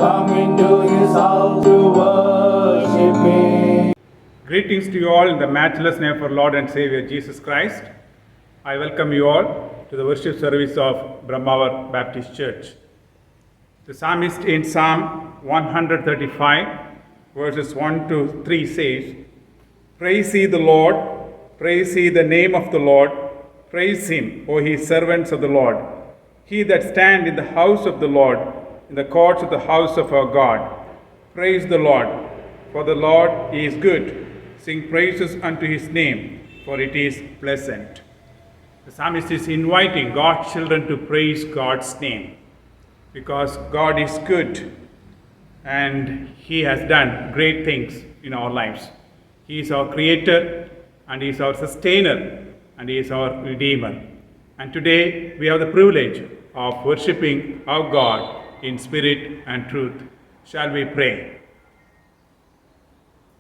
Come into his house to worship him. Greetings to you all in the matchless name of our Lord and Savior Jesus Christ. I welcome you all to the worship service of Brahmawar Baptist Church. The psalmist in Psalm 135 verses 1 to 3 says, Praise ye the Lord, praise ye the name of the Lord, praise him, O ye servants of the Lord. He that stand in the house of the Lord, in the courts of the house of our God. Praise the Lord, for the Lord is good. Sing praises unto his name, for it is pleasant. The psalmist is inviting God's children to praise God's name, because God is good and he has done great things in our lives. He is our creator and he is our sustainer and he is our redeemer. And today we have the privilege of worshiping our God in spirit and truth. Shall we pray?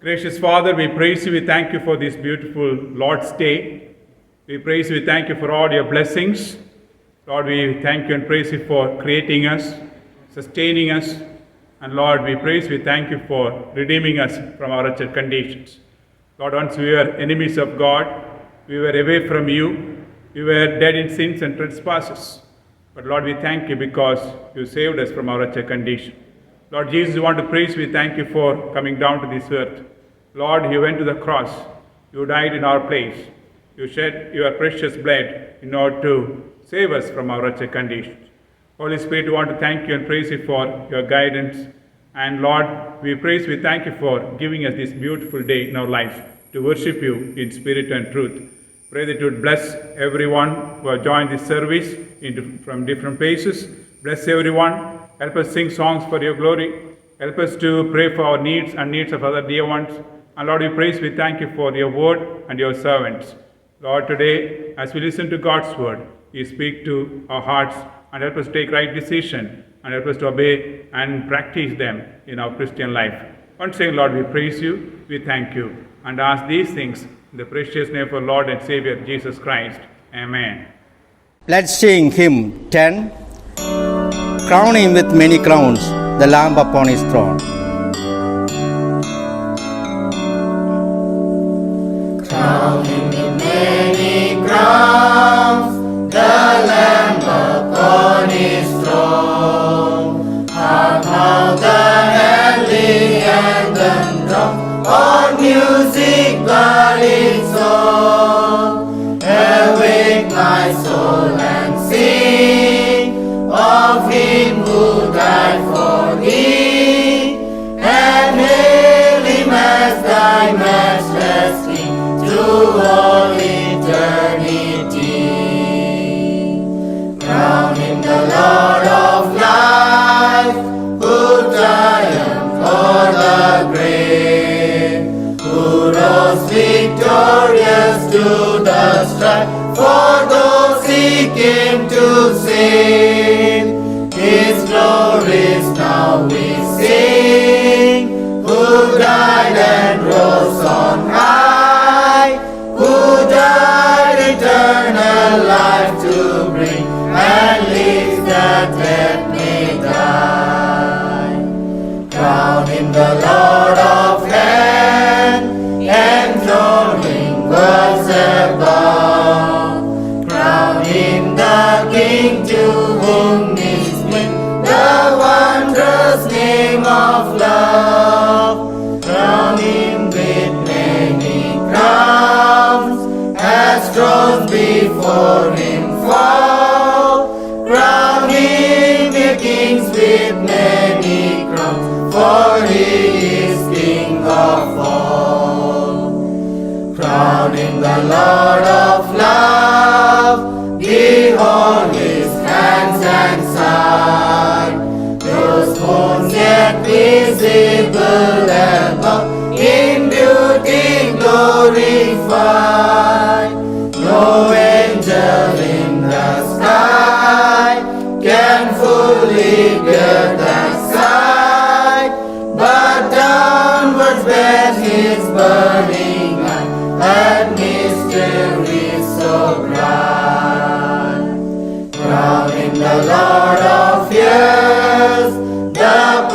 Gracious Father, we praise you, we thank you for this beautiful Lord's Day. We praise you, we thank you for all your blessings. Lord, we thank you and praise you for creating us, sustaining us. And Lord, we praise you, we thank you for redeeming us from our wretched conditions. Lord, once we were enemies of God, we were away from you, we were dead in sins and trespasses. But Lord, we thank you because you saved us from our wretched condition. Lord Jesus, we want to praise you, we thank you for coming down to this earth. Lord, you went to the cross, you died in our place. You shed your precious blood in order to save us from our wretched conditions. Holy Spirit, we want to thank you and praise you for your guidance. And Lord, we praise you, we thank you for giving us this beautiful day in our life to worship you in spirit and truth. Pray that you would bless everyone who have joined this service from different places. Bless everyone. Help us sing songs for your glory. Help us to pray for our needs and needs of other dear ones. And Lord, we praise, we thank you for your word and your servants. Lord, today, as we listen to God's word, you speak to our hearts and help us take right decision and help us to obey and practice them in our Christian life. Once again, Lord, we praise you, we thank you, and ask these things in the precious name of our Lord and Savior, Jesus Christ. Amen. Let's sing hymn 10. Crown him with many crowns, the Lamb upon his throne. Crown him with many crowns, the Lamb upon his throne. Hark how the heavenly anthem drums on music budding song. Awake my soul and sing of him who died for thee, and hail him as thy matchless King to all eternity. Crown him the Lord of life, who triumphed o'er the grave, who rose victorious to the strife for those he came to save. His glories now we sing, who died and rose on high, who died eternal life to bring, and lives that death may die. Crown him the Lord of heaven, enthroning worlds above. Crown him the King to whom is named the wondrous name of love. Crown him with many crowns, as thrones before him fall. Crown him a kings with many crowns, for he is King of all. Crown him the Lord of love, behold his hands and side, those bones yet visible above, in beauty glorified. No angel in the sky can fully bear that sight, but downwards bears his burning eye, and mystery so bright. Crown him the Lord of years, the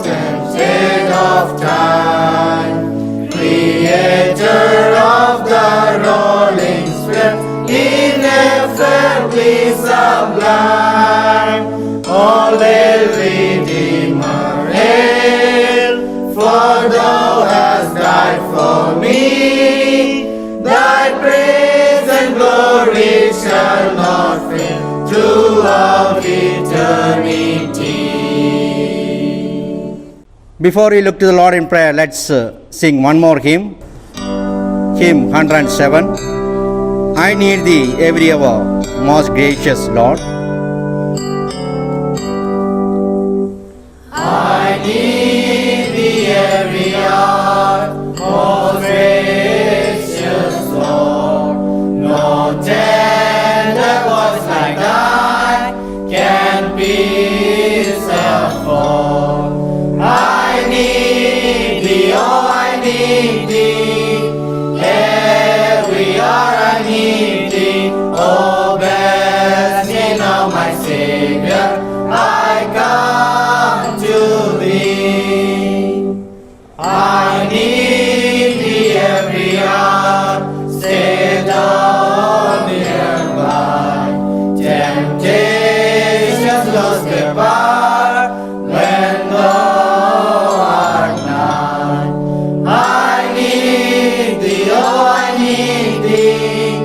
fountain, shade of time, creator of the rolling sphere, ineffably sublime. All hail, Redeemer, hail, for thou hast died for me. Thy praise and glory shall not fail throughout eternity. Before we look to the Lord in prayer, let's sing one more hymn. Hymn 107. I need thee every hour, most gracious Lord. I need thee every hour, most gracious Lord. No tender voice like thine can peace afford. I need thee, oh I need thee, every hour I need thee. Oh bless me now my Savior, I come to thee. I need thee every hour, stay down nearby. Temptations lost their power when thou art nigh. I need thee, oh I need thee,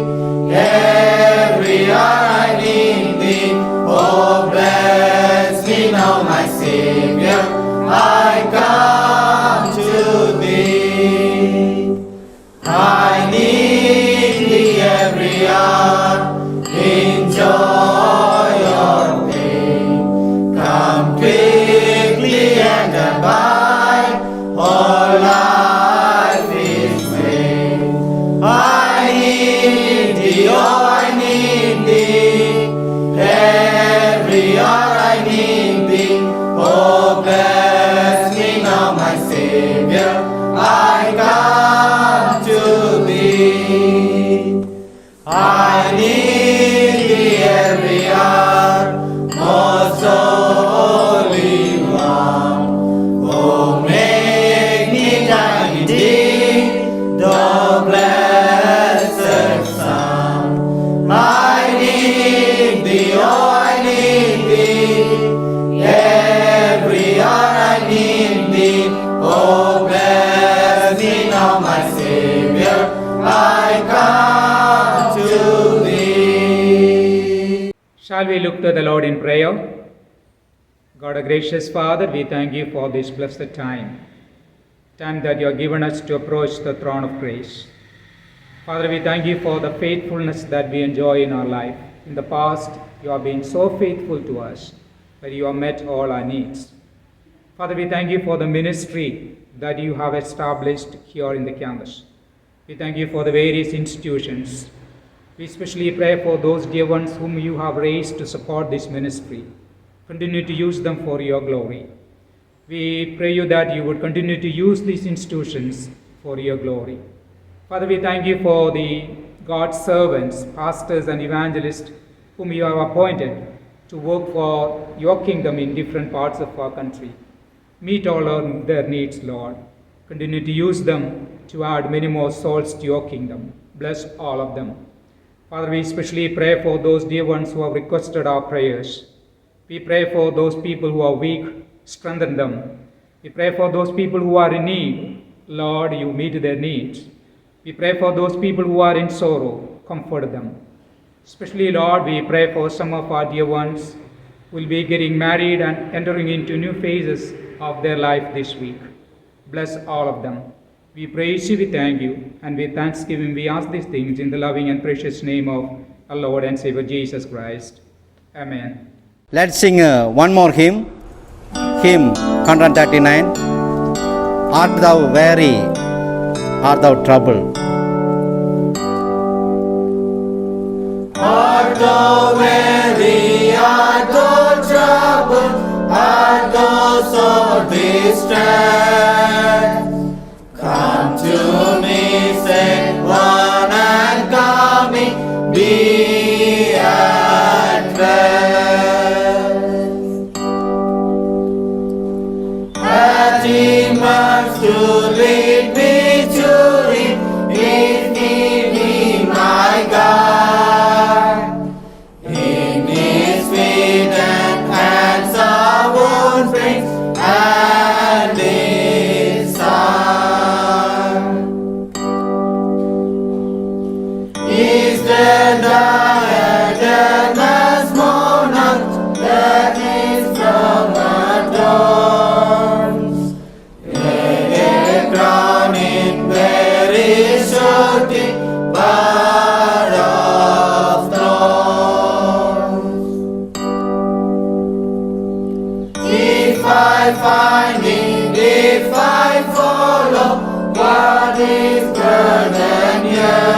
every hour I need thee. Oh bless me now my Savior, I come to thee. I need thee every hour, enjoy your pain. Come quickly and abide, all life is vain. I need thee, oh I need thee, every hour I need thee. Oh bless me now my Savior, I come to thee. I need thee every hour, most holy one. Oh make me dine in thee, the blessed Son. I need thee, oh I need thee, every hour I need thee. Oh bless me now my Savior, I come to thee. Shall we look to the Lord in prayer? God, our gracious Father, we thank you for this blessed time that you have given us to approach the throne of grace. Father, we thank you for the faithfulness that we enjoy in our life. In the past, you have been so faithful to us, that you have met all our needs. Father, we thank you for the ministry that you have established here in the campus. We thank you for the various institutions. We especially pray for those dear ones whom you have raised to support this ministry. Continue to use them for your glory. We pray you that you would continue to use these institutions for your glory. Father, we thank you for the God's servants, pastors and evangelists whom you have appointed to work for your kingdom in different parts of our country. Meet all of their needs, Lord. Continue to use them to add many more souls to your kingdom. Bless all of them. Father, we especially pray for those dear ones who have requested our prayers. We pray for those people who are weak, strengthen them. We pray for those people who are in need. Lord, you meet their needs. We pray for those people who are in sorrow, comfort them. Especially, Lord, we pray for some of our dear ones who will be getting married and entering into new phases of their life this week. Bless all of them. We praise you, we thank you, and with thanksgiving we ask these things in the loving and precious name of our Lord and Savior Jesus Christ. Amen. Let's sing one more hymn. Hymn 139. Art thou weary? Art thou troubled? Art thou weary? Art thou troubled? Art thou sore distressed? Come to me, say one, and coming, be at rest. and His Son. Is there diadem as monarch that His throne adorns? A crown in very shouting bar of thorns. If I find Him, if I follow, what is burden here?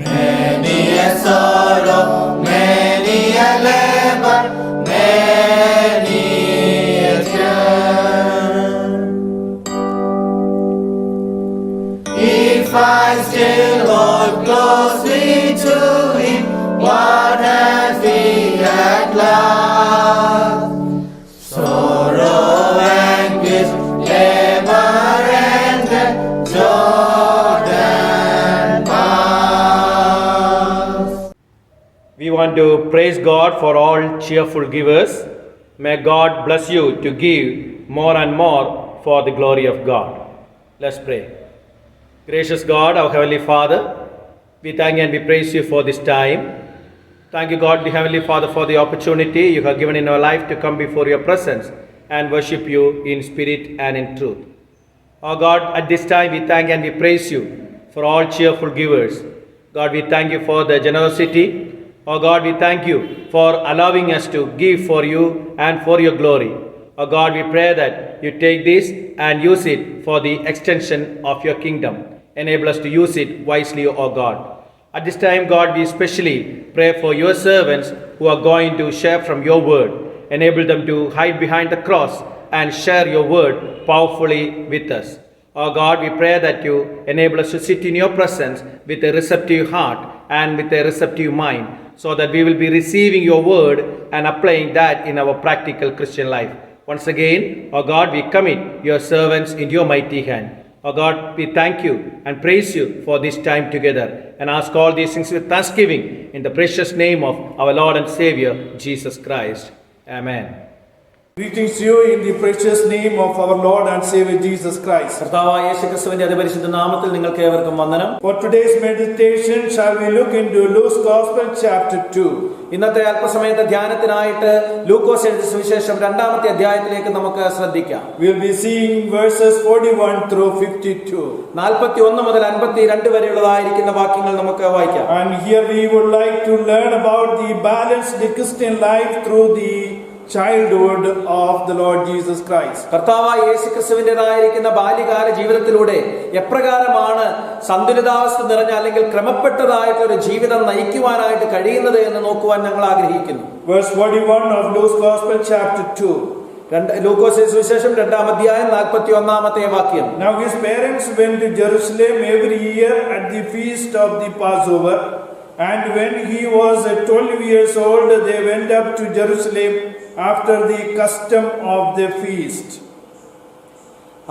Many a sorrow, many a labor, many a tear. If I still hold closely to Him, what has He at last? Sorrow, anguish, labor, and Jordan pass. We want to praise God for all cheerful givers. May God bless you to give more and more for the glory of God. Let's pray. Gracious God, our Heavenly Father, we thank and we praise you for this time. Thank you, God, the Heavenly Father, for the opportunity you have given in our life to come before your presence and worship you in spirit and in truth. Oh God, at this time we thank and we praise you for all cheerful givers. God, we thank you for the generosity. Oh God, we thank you for allowing us to give for you and for your glory. Oh God, we pray that you take this and use it for the extension of your kingdom. Enable us to use it wisely, oh God. At this time, God, we especially pray for your servants who are going to share from your word. Enable them to hide behind the cross and share your word powerfully with us. Oh God, we pray that you enable us to sit in your presence with a receptive heart and with a receptive mind, so that we will be receiving your word and applying that in our practical Christian life. Once again, oh God, we commit your servants into your mighty hand. Oh God, we thank you and praise you for this time together and ask all these things with thanksgiving in the precious name of our Lord and Savior, Jesus Christ. Amen. Greetings to you in the precious name of our Lord and Savior Jesus Christ. കർത്താവായ യേശുക്രിസ്തുവിന്റെ അതിപരിശുദ്ധ നാമത്തിൽ നിങ്ങൾക്ക് ഏവർക്കും വന്ദനം. For today's meditation, shall we look into Luke's Gospel chapter 2. ഇന്നത്തെ അല്പസമയത്തെ ധ്യാനത്തിനായിട്ട് ലൂക്കോസ് എഴുതിയ സുവിശേഷം 2-ാമത്തെ അധ്യായത്തിലേക്ക് നമുക്ക് ശ്രദ്ധിക്കാം. We will be seeing verses 41 through 52. 41 മുതൽ 52 വരെയുള്ളതായിരിക്കുന്ന വാക്യങ്ങൾ നമുക്ക് വായിക്കാം. And here we would like to learn about the balanced Christian life through the childhood of the Lord Jesus Christ. കർത്താവായ യേശുക്രിസ്തുവിന്റേതായിരിക്കുന്ന ബാല്യകാല ജീവിതത്തിലൂടെ എപ്രകാരമാണ് സന്തുലിതാവസ്ഥ നിറഞ്ഞ അല്ലെങ്കിൽ ക്രമപ്പെട്ടതായിട്ടുള്ള ഒരു ജീവിതം നയിക്കുവാനായിട്ട് കഴിയുന്നത് എന്ന് നോക്കുവാൻ ഞങ്ങൾ ആഗ്രഹിക്കുന്നു. Verse 41 of Luke's Gospel chapter 2. ലൂക്കോസ് സുവിശേഷം 2-ാം അധ്യായം 41-ാമത്തെ വാക്യം. Now his parents went to Jerusalem every year at the feast of the Passover, and when he was 12 years old, they went up to Jerusalem after the custom of the feast.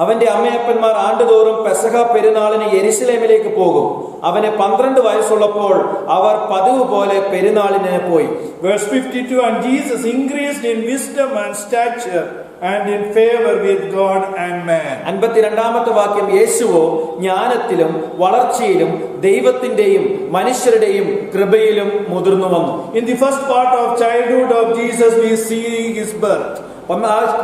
അവന്റെ അമ്മയപ്പന്മാർ ആണ്ടുതോറും പെസഹ പെരുന്നാളിന് യെരുശലേമിലേക്ക് പോകും. അവന് 12 വയസ്സുള്ളപ്പോൾ അവർ പതിവ് പോലെ പെരുന്നാളിന് പോയി. Verse 52, and Jesus increased in wisdom and stature and in favor with God and man. 52-ാമത്തെ വാക്യം, യേശുവോ ജ്ഞാനത്തിലും വളർച്ചയിലും ദൈവത്തിന്റെയും മനുഷ്യരുടെയും കൃപയിലും മുതിർന്നു വന്നു. In the first part of childhood of Jesus, we see his birth.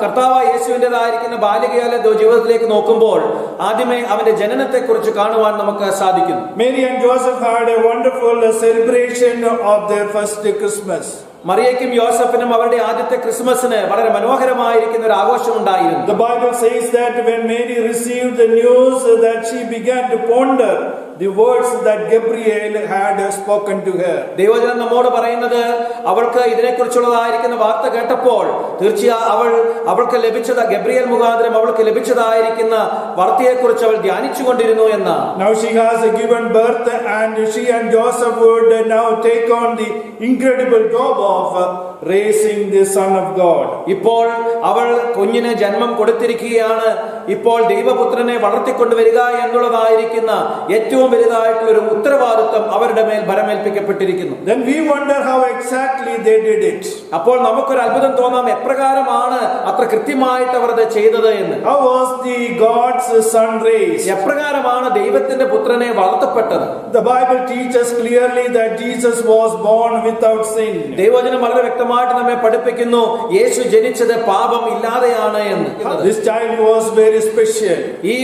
കർത്താവായ യേശുവിൻ്റെതായിരിക്കുന്ന ബാല്യകാല ജീവിതത്തിലേക്ക് നോക്കുമ്പോൾ ആദ്യമേ അവന്റെ ജനനത്തെ കുറിച്ച് കാണുവാൻ നമുക്ക് സാധിക്കുന്നു. Mary and Joseph had a wonderful celebration of their first Christmas. മറിയയ്ക്കും യോസഫിനും അവരുടെ ആദ്യത്തെ ക്രിസ്മസിന് വളരെ മനോഹരമായിരിക്കുന്ന ഒരു ആഘോഷം ഉണ്ടായിരുന്നു. The Bible says that when Mary received the news, that she began to ponder the words that Gabriel had spoken to her. ദൈവവചനം നമ്മോട് പറയുന്നത് അവൾക്ക് ഇതിനെക്കുറിച്ചുള്ളതായിരിക്കുന്ന വാർത്ത കേട്ടപ്പോൾ അവൾക്ക് ലഭിച്ചത് ഗബ്രിയേൽ മുഖാന്തരം അവൾക്ക് ലഭിച്ചതായിരിക്കുന്ന വാർത്തയെക്കുറിച്ച് അവൾ ധ്യാനിച്ചുകൊണ്ടിരുന്നു എന്നാണ്. Now she has given birth, and she and Joseph would now take on the incredible job of raising the Son of God. ഇപ്പോൾ അവൾ കുഞ്ഞിന് ജന്മം കൊടുത്തിരിക്കുകയാണ്. ഇപ്പോൾ ദൈവപുത്രനെ വളർത്തിക്കൊണ്ടുവരിക എന്നുള്ളതായിരിക്കുന്ന ഏറ്റവും വലുതായിട്ടുള്ള ഒരു ഉത്തരവാദിത്വം അവരുടെ മേൽ ഭരമേൽപ്പിക്കപ്പെട്ടിരിക്കുന്നു. Then we wonder how exactly they did it. അപ്പോൾ നമുക്കൊരു അത്ഭുതം തോന്നാം, എപ്രകാരമാണ് അത്ര കൃത്യമായിട്ട് അവർ അത് ചെയ്തത് എന്ന്. How was the God's Son raised? എപ്രകാരമാണ് ദൈവത്തിന്റെ പുത്രനെ വളർത്തപ്പെട്ടത്? The Bible teaches clearly that Jesus was born without sin. ദൈവവചനം വളരെ വ്യക്തമായിട്ട് നമ്മെ പഠിപ്പിക്കുന്നു, യേശു ജനിച്ചത് പാപം ഇല്ലാതെയാണ് എന്ന്. This child was very special. ഈ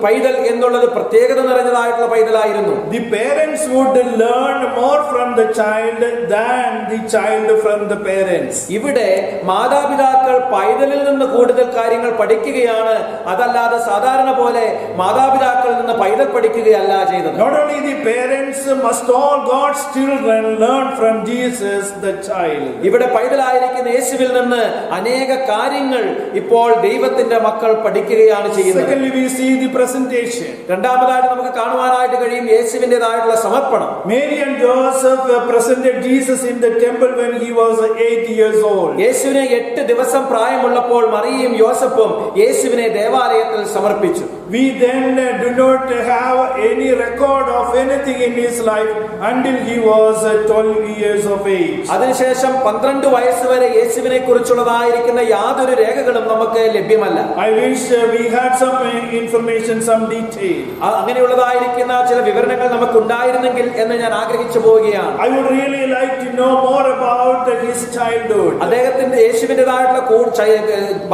പൈതൽ എന്നുള്ളത് പ്രത്യേകത നിറഞ്ഞതായിട്ടുള്ള പൈതലായിരുന്നു. The parents would learn more from the child than the child from the parents. ഇവിടെ മാതാപിതാക്കൾ പൈതലിൽ നിന്ന് കൂടുതൽ കാര്യങ്ങൾ പഠിക്കുകയാണ്, അതല്ലാതെ സാധാരണ പോലെ മാതാപിതാക്കളിൽ നിന്ന് പൈതൽ പഠിക്കുകയല്ല ചെയ്തത്. Not only the parents, must all God's children learn from Jesus the child. ഇവിടെ പൈതലായിരിക്കുന്ന യേശുവിൽ നിന്ന് അനേക കാര്യങ്ങൾ ഇപ്പോൾ ദൈവത്തിന്റെ മക്കൾ പഠിക്കുകയാണ് ചെയ്യുന്നത്. Secondly, we see the presentation. രണ്ടാമതായിട്ട് നമുക്ക് കാണുവാനായിട്ട് കഴിയും യേശുവിന്റേതായിട്ടുള്ള സമർപ്പണം. Mary and Joseph presented Jesus in the temple when he was 8 years old. യേശുവിനെ 8 ദിവസം പ്രായമുള്ളപ്പോൾ മറിയയും യോസഫും യേശുവിനെ ദേവാലയത്തിൽ സമർപ്പിച്ചു. We then do not have any record of anything in his life until he was 12 years of age. അതിനുശേഷം 12 വയസ്സ് വരെ യേശുവിനെ കുറിച്ചുള്ളതായിരിക്കുന്ന യാതൊരു രേഖകളും നമുക്ക് ലഭ്യമല്ല. I wish we had some information, some detail. അങ്ങനെയുള്ളതായിരിക്കുന്ന ചില വിവരണങ്ങൾ നമുക്ക് ഉണ്ടായിരുന്നെങ്കിൽ എന്ന് ഞാൻ ആഗ്രഹിച്ചു പോവുകയാണ്. I would really like to know more about his childhood. അദ്ദേഹത്തിന്റെ യേശുവിന്റേതായിട്ടുള്ള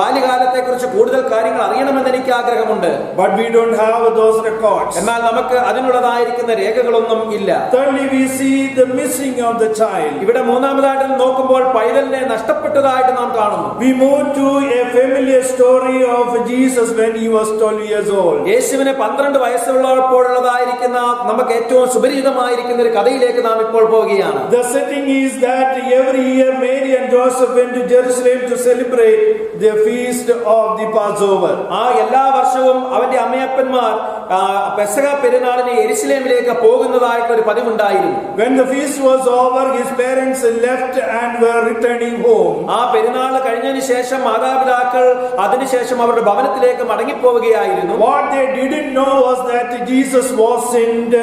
ബാല്യകാലത്തെ കുറിച്ച് കൂടുതൽ കാര്യങ്ങൾ അറിയണമെന്ന് എനിക്ക് ആഗ്രഹമുണ്ട്. But we don't have those records. എന്നാൽ നമുക്ക് അതിനുള്ളതായിരിക്കുന്ന രേഖകളൊന്നും ഇല്ല. Thirdly, we see the missing of the child. ഇവിടെ മൂന്നാമതായിട്ട് നോക്കുമ്പോൾ പൈതലിനെ നഷ്ടപ്പെട്ടതായിട്ട് നാം കാണുന്നു. We move to a familiar story of Jesus when he was 12 years old. യേശുവിന് 12 വയസ്സുള്ളപ്പോഴുള്ളതായിരിക്കുന്ന നമുക്ക് ഏറ്റവും സുപരിചിതമായിരിക്കുന്ന ഒരു കഥയിലേക്ക് നാം ഇപ്പോൾ പോവുകയാണ്. The setting is that every year Mary and Joseph went to Jerusalem to celebrate the feast of the Passover. എല്ലാ വർഷവും അവന്റെ അമ്മയപ്പന്മാർ പെസഹ പെരുന്നാളിന് യെരുശലേമിലേക്ക് പോകുന്നതായിട്ട് ഒരു പതിവുണ്ടായിരുന്നു. When the feast was over, his parents left and were returning home. ആ പെരുന്നാൾ കഴിഞ്ഞതിന് ശേഷം മാതാപിതാക്കൾ അതിനുശേഷം അവരുടെ ഭവനത്തിലേക്ക് മടങ്ങിപ്പോവുകയായിരുന്നു. What they didn't know was that Jesus wasn't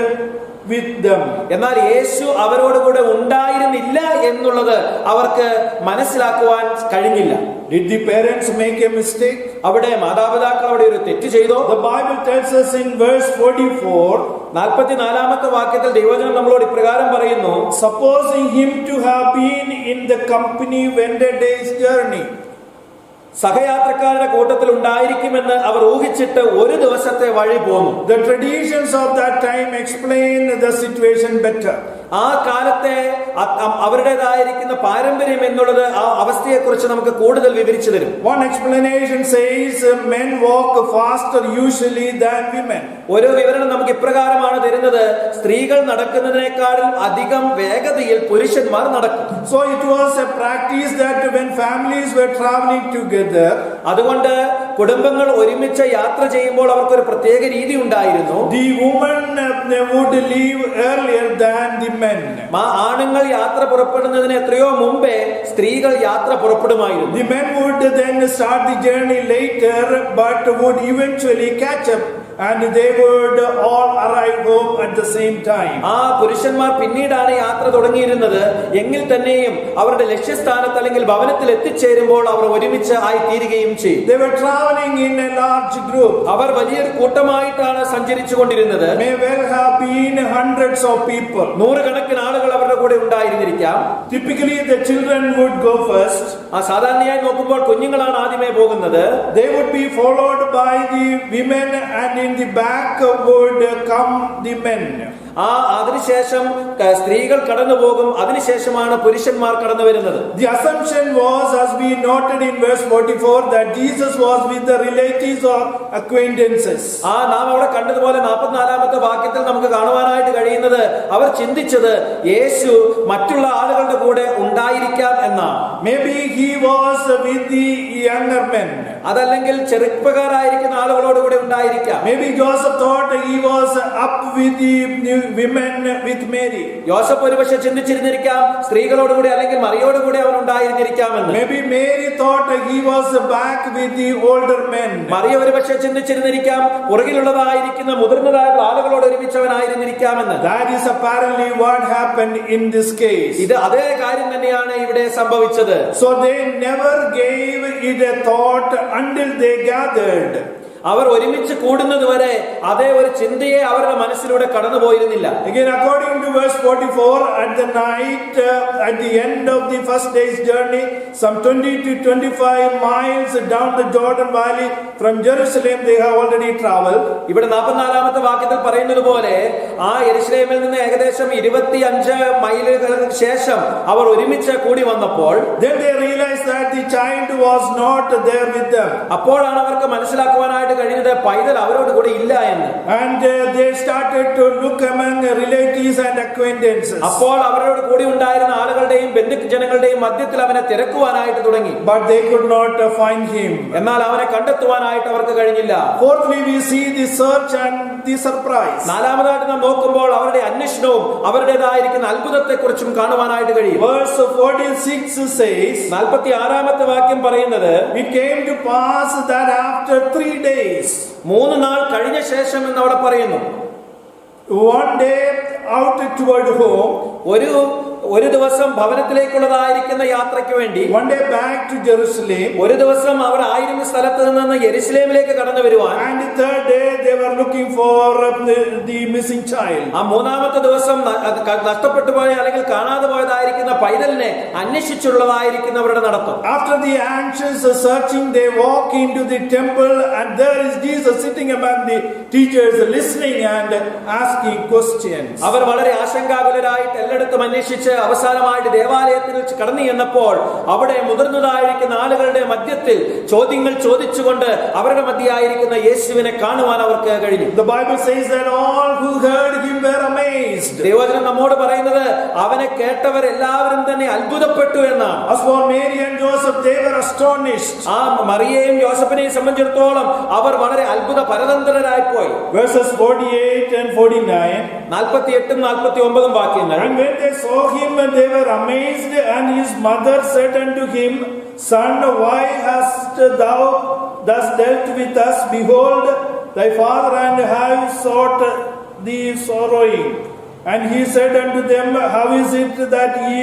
with them. എന്നാൽ യേശു അവരോടുകൂടെ ഉണ്ടായിരുന്നില്ല എന്നുള്ളത് അവർക്ക് മനസ്സിലാക്കുവാൻ കഴിഞ്ഞില്ല. Did the parents make a mistake? അവിടെ മാതാപിതാക്കൾ അവിടെ ഒരു തെറ്റ് ചെയ്തോ? The Bible tells us in verse 44, 44-ാമത്തെ വാക്യത്തിൽ ദൈവവചനം നമ്മളോട് ഇപ്രകാരം പറയുന്നു, supposing him to have been in the company when a day's journey. സഹയാത്രക്കാരുടെ കൂട്ടത്തിൽ ഉണ്ടായിരിക്കുമെന്ന് അവർ ഊഹിച്ചിട്ട് ഒരു ദിവസത്തെ വഴി പോന്നു. The traditions of that time explain the situation better. ആ കാലത്തെ അവരുടേതായിരിക്കുന്ന പാരമ്പര്യം എന്നുള്ളത് ആ അവസ്ഥയെക്കുറിച്ച് നമുക്ക് കൂടുതൽ വിവരിച്ചു തരും. One explanation says men walk faster usually than women. ഒരു വിവരണം നമുക്ക് ഇപ്രകാരമാണ് തരുന്നത്, സ്ത്രീകൾ നടക്കുന്നതിനേക്കാളും അധികം വേഗതയിൽ പുരുഷന്മാർ നടക്കും. So it was a practice that when families were traveling together, അതുകൊണ്ട് കുടുംബങ്ങൾ ഒരുമിച്ച് യാത്ര ചെയ്യുമ്പോൾ അവർക്കൊരു പ്രത്യേക രീതി ഉണ്ടായിരുന്നു. the women would leave earlier than the men. ആണുങ്ങൾ യാത്ര പുറപ്പെടുന്നതിന് എത്രയോ മുമ്പേ സ്ത്രീകൾ യാത്ര പുറപ്പെടുമായിരുന്നു. The men would then start the journey later but would eventually catch up and they would all arrive home at the same time. ആ പുരുഷന്മാർ പിന്നീടാണ് യാത്ര തുടങ്ങിയിരുന്നത് എങ്കിൽ തന്നെയും അവരുടെ ലക്ഷ്യസ്ഥാനത്ത് അല്ലെങ്കിൽ ഭവനത്തിൽ എത്തിച്ചേരുമ്പോൾ അവർ ഒരുമിച്ച് ആയി തീരുകയും ചെയ്യും. They were traveling in a large group. അവർ വലിയൊരു കൂട്ടമായിട്ടാണ് സഞ്ചരിച്ചു കൊണ്ടിരുന്നത്. May well have been hundreds of people. നൂറുകണക്കിന് ആളുകൾ അവരുടെ കൂടെ ഉണ്ടായിരുന്നിരിക്കാം. Typically the children would go first. സാധാരണയായി നോക്കുമ്പോൾ കുഞ്ഞുങ്ങളാണ് ആദ്യമേ പോകുന്നത്. They would be followed by the women and in the back would come the men. അതിനുശേഷം സ്ത്രീകൾ കടന്നു പോകും, അതിനുശേഷമാണ് പുരുഷന്മാർ കടന്നു വരുന്നത്. The assumption was, as we noted in verse 44, that Jesus was with the relatives or acquaintances. നാം അവിടെ കണ്ടതുപോലെ 44-ാമത്തെ വാക്യത്തിൽ നമുക്ക് കാണുവാനായിട്ട് കഴിയുന്നത് അവർ ചിന്തിച്ചത് യേശു മറ്റുള്ള ആളുകളുടെ കൂടെ ഉണ്ടായിരിക്കാം എന്നാണ്. Maybe he was with the younger men. അതല്ലെങ്കിൽ ചെറുപ്പക്കാരായിരിക്കുന്ന ആളുകളോട് കൂടെ ഉണ്ടായിരിക്കാം. Maybe Joseph thought he was up with the women with Mary. യോസഫ് ഒരുപക്ഷെ ചിന്തിച്ചിരുന്നിരിക്കാം സ്ത്രീകളോടുകൂടി അല്ലെങ്കിൽ മറിയോടുകൂടി അവൻ ഉണ്ടായിരുന്നിരിക്കാമെന്ന്. Maybe Mary thought he was back with the older men. Mariya ഒരുപക്ഷെ ചിന്തിച്ചിരുന്നിരിക്കാം പുറകിലുള്ളതായിരിക്കുന്ന മുതിർന്നതായുള്ള ആളുകളോട് ഒരുമിച്ചവനായിരുന്നിരിക്കാമെന്ന്. That is apparently what happened in this case. ഇത് അതേ കാര്യം തന്നെയാണ് ഇവിടെ സംഭവിച്ചത്. So they never gave it a thought until they gathered. അവർ ഒരുമിച്ച് കൂടുന്നത് വരെ അതേ ഒരു ചിന്തയെ അവരുടെ മനസ്സിലൂടെ കടന്നുപോയിരുന്നില്ല. Again, according to verse 44, at the night, at the end of the first day's journey, some 20 to 25 miles down the Jordan Valley from Jerusalem, they have already traveled. ഇവിടെ 44-ാമത്തെ വാക്യത്തിൽ പറയുന്നത് പോലെ ആ യെരുശലേമിൽ നിന്ന് ഏകദേശം 25 മൈലുകൾക്ക് ശേഷം അവർ ഒരുമിച്ച് കൂടി വന്നപ്പോൾ Then they realized that the child was not there with them. അപ്പോഴാണ് അവർക്ക് മനസ്സിലാക്കുവാനായിട്ട് കഴിഞ്ഞത് പൈതൽ അവരോട് കൂടെ ഇല്ല എന്ന്. And they started to look among relatives and acquaintances. അപ്പോൾ അവരോട് കൂടി ഉണ്ടായിരുന്ന ആളുകളുടെയും ബന്ധുജനങ്ങളുടെയും മധ്യത്തിൽ അവനെ തിരക്കുവാനായിട്ട് തുടങ്ങി. But they could not find him. എന്നാൽ അവനെ കണ്ടെത്തുവാനായിട്ട് അവർക്ക് കഴിഞ്ഞില്ല. Fourthly, we see the search and the surprise. നാലാമതായിട്ട് നാം നോക്കുമ്പോൾ അവരുടെ അന്വേഷണവും അവരുടേതായിരിക്കുന്ന അത്ഭുതത്തെക്കുറിച്ചും കാണുവാനായിട്ട് കഴിയും. Verse 46 says, 46-ാമത്തെ വാക്യം പറയുന്നത്, it came to pass that after 3 days, 3 നാൾ കഴിഞ്ഞ ശേഷം എന്ന് അവിടെ പറയുന്നു. one day out toward home, ഒരു ദിവസം ഭവനത്തിലേക്കുള്ളതായിരിക്കുന്ന യാത്രയ്ക്ക് വേണ്ടി, one day back to Jerusalem, ഒരു ദിവസം അവർ ആയിരുന്ന സ്ഥലത്ത് നിന്ന് യെരുശലേമിലേക്ക് കടന്നു വരുവാൻ, and the third day they were looking for the missing child. ആ 3-ാമത്തെ ദിവസം നഷ്ടപ്പെട്ടു പോയ അല്ലെങ്കിൽ കാണാതെ പോയതായിരിക്കുന്ന പൈതലിനെ അന്വേഷിച്ചുള്ളതായിരിക്കുന്നവരുടെ നടത്തം. After the anxious searching, they walk into the temple, and there is Jesus sitting among the teachers, listening and asking questions. അവർ വളരെ ആശങ്കാകുലരായിട്ട് എല്ലായിടത്തും അന്വേഷിച്ച് അവസാനമായിട്ട് ദേവാലയത്തിൽ കടന്നു ചെന്നപ്പോൾ അവിടെ മുതിർന്നതായിരിക്കുന്ന ആളുകളുടെ മധ്യത്തിൽ ചോദ്യങ്ങൾ ചോദിച്ചുകൊണ്ട് അവരുടെ മധ്യയായിരിക്കുന്ന യേശുവിനെ കാണുവാൻ അവർക്ക് കഴിഞ്ഞു. The Bible says that all who heard him were amazed. ദൈവവചനം നമ്മോട് പറയുന്നത് അവനെ കേട്ടവർ എല്ലാവരും തന്നെ അത്ഭുതപ്പെട്ടു എന്നാണ്. As for Mary and Joseph, they were astonished. ആ മറിയയെയും യോസഫിനെയും സംബന്ധിച്ചിടത്തോളം അവർ വളരെ അത്ഭുത പരതന്ത്രരായി പോയി. Verses 48 and 49. 48-ഉം 49-ഉം വാക്യങ്ങൾ. And when they saw him, they were amazed, and his mother said unto him, Son, why hast thou thus dealt with us? Behold, thy father and have sought thee sorrowing. And he said unto them, How is it that ye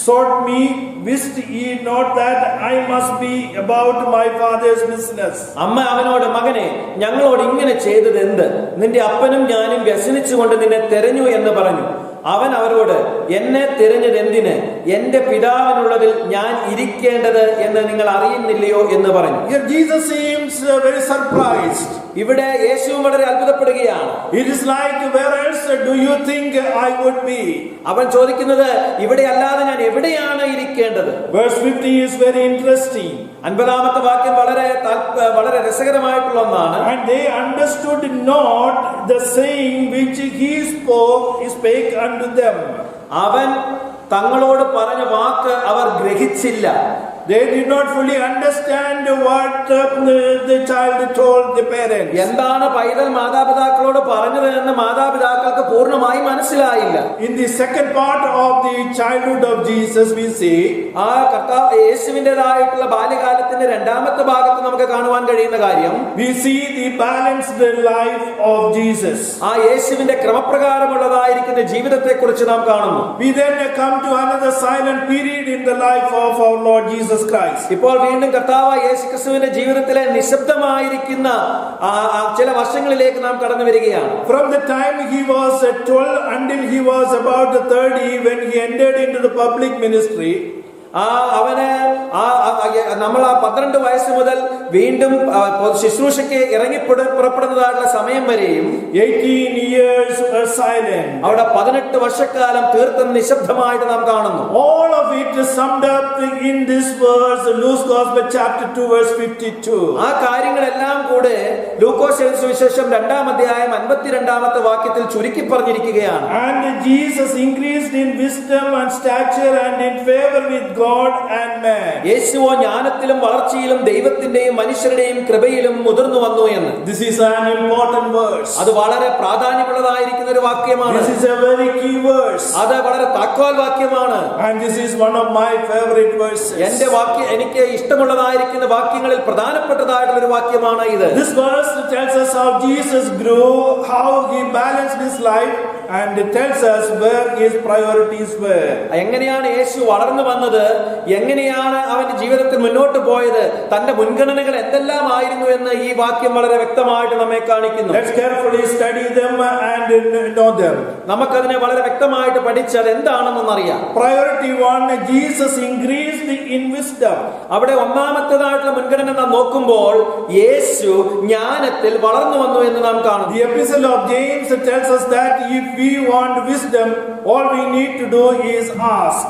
sought me? Wist ye not that I must be about my father's business? അമ്മ അവനോട്, മകനെ, ഞങ്ങളോട് ഇങ്ങനെ ചെയ്തത് എന്ത്? നിന്റെ അപ്പനും ഞാനും വ്യസനിച്ചുകൊണ്ട് നിന്നെ തെരഞ്ഞു എന്ന് പറഞ്ഞു. അവൻ അവരോട്, എന്നെ തിരഞ്ഞത് എന്തിന്? എന്റെ പിതാവിനുള്ളതിൽ ഞാൻ ഇരിക്കേണ്ടത് എന്ന് നിങ്ങൾ അറിയുന്നില്ലയോ എന്ന് പറഞ്ഞു. Here Jesus seems very surprised. ഇവിടെ യേശുവും വളരെ അത്ഭുതപ്പെടുകയാണ്. It is like, where else do you think I would be? അവൻ ചോദിക്കുന്നത്, ഇവിടെ അല്ലാതെ ഞാൻ എവിടെയാണ് ഇരിക്കേണ്ടത്? Verse 50 is very interesting. 50-ാമത്തെ വാക്യം വളരെ രസകരമായിട്ടുള്ള ഒന്നാണ്. And they understood not the saying which he spake unto them. അവൻ തങ്ങളോട് പറഞ്ഞ വാക്ക് അവർ ഗ്രഹിച്ചില്ല. They did not fully understand what the child told the parents. എന്താണ് പൈതൽ മാതാപിതാക്കളോട് പറഞ്ഞത് എന്ന് മാതാപിതാക്കൾക്ക് പൂർണ്ണമായി മനസ്സിലായില്ല. In the second part of the childhood of Jesus, we see ആ കർത്താവ് യേശുവിൻ്റെതായിട്ടുള്ള ബാല്യകാലത്തിന്റെ 2-ാമത്തെ ഭാഗത്ത് നമുക്ക് കാണുവാൻ കഴിയുന്ന കാര്യം, we see the balanced life of Jesus. ആ യേശുവിന്റെ ക്രമപ്രകാരമുള്ളതായിരിക്കുന്ന ജീവിതത്തെ കുറിച്ച് നാം കാണുന്നു. We then come to another silent period in the life of our Lord Jesus Christ. ഇപ്പോൾ വീണ്ടും കർത്താവ് യേശുക്രിസ്തുവിന്റെ ജീവിതത്തിലെ നിശബ്ദമായിരിക്കുന്ന ചില വർഷങ്ങളിലേക്ക് നാം കടന്നു വരികയാണ്. From the time he was 12 until he was about 30, when he entered into the public ministry, അവന് നമ്മൾ 12 വയസ്സ് മുതൽ വീണ്ടും ശുശ്രൂഷയ്ക്ക് ഇറങ്ങി പുറപ്പെടുന്നതായിട്ടുള്ള സമയം വരെയും 18 years silent. അവിടെ 18 വർഷക്കാലം തീർത്തും നിശബ്ദമായിട്ട് നാം കാണുന്നു. All of it is summed up in this verse, Luke's Gospel chapter 2 verse 52. ആ കാര്യങ്ങളെല്ലാം കൂടെ ലൂക്കോസ് സുവിശേഷം 2-ാം അധ്യായം 52-ാമത്തെ വാക്യത്തിൽ ചുരുക്കി പറഞ്ഞിരിക്കുകയാണ്. And Jesus increased in wisdom and stature and in favor with God and man. യേശുവോ ജ്ഞാനത്തിലും വളർച്ചയിലും ദൈവത്തിന്റെയും മനുഷ്യരുടെയും കൃപയിലും മുതിർന്നു വന്നു എന്ന്. This is an important verse. അത് വളരെ പ്രാധാന്യമുള്ളതായിരിക്കുന്ന ഒരു വാക്യമാണ്. This is a very key verse. അത് വളരെ താക്കോൽ വാക്യമാണ്. And this is one of my favorite verses. എനിക്ക് ഇഷ്ടമുള്ളതായിരിക്കുന്ന വാക്യങ്ങളിൽ പ്രധാനപ്പെട്ടതായിട്ടുള്ള ഒരു വാക്യമാണ് ഇത്. This verse tells us how Jesus grew, how he balanced his life, and it tells us where his priorities were. എങ്ങനെയാണ് യേശു വളർന്നു വന്നത്, എങ്ങനെയാണ് അവന്റെ ജീവിതത്തിൽ മുന്നോട്ട് പോയത്, തന്റെ മുൻഗണനകൾ എന്തെല്ലാമായിരുന്നു എന്ന് ഈ വാക്യം വളരെ വ്യക്തമായിട്ട് നമ്മെ കാണിക്കുന്നു. Let's carefully study them and know them. നമുക്കതിനെ വളരെ വ്യക്തമായിട്ട് പഠിച്ചാൽ എന്താണെന്ന് അറിയാം. Priority 1, Jesus increased in wisdom. അവിടെ ഒന്നാമത്തേതായിട്ടുള്ള മുൻഗണന നാം നോക്കുമ്പോൾ യേശു ജ്ഞാനത്തിൽ വളർന്നു വന്നു എന്ന് നാം കാണുന്നു. The epistle of James tells us that if we want wisdom, all we need to do is ask.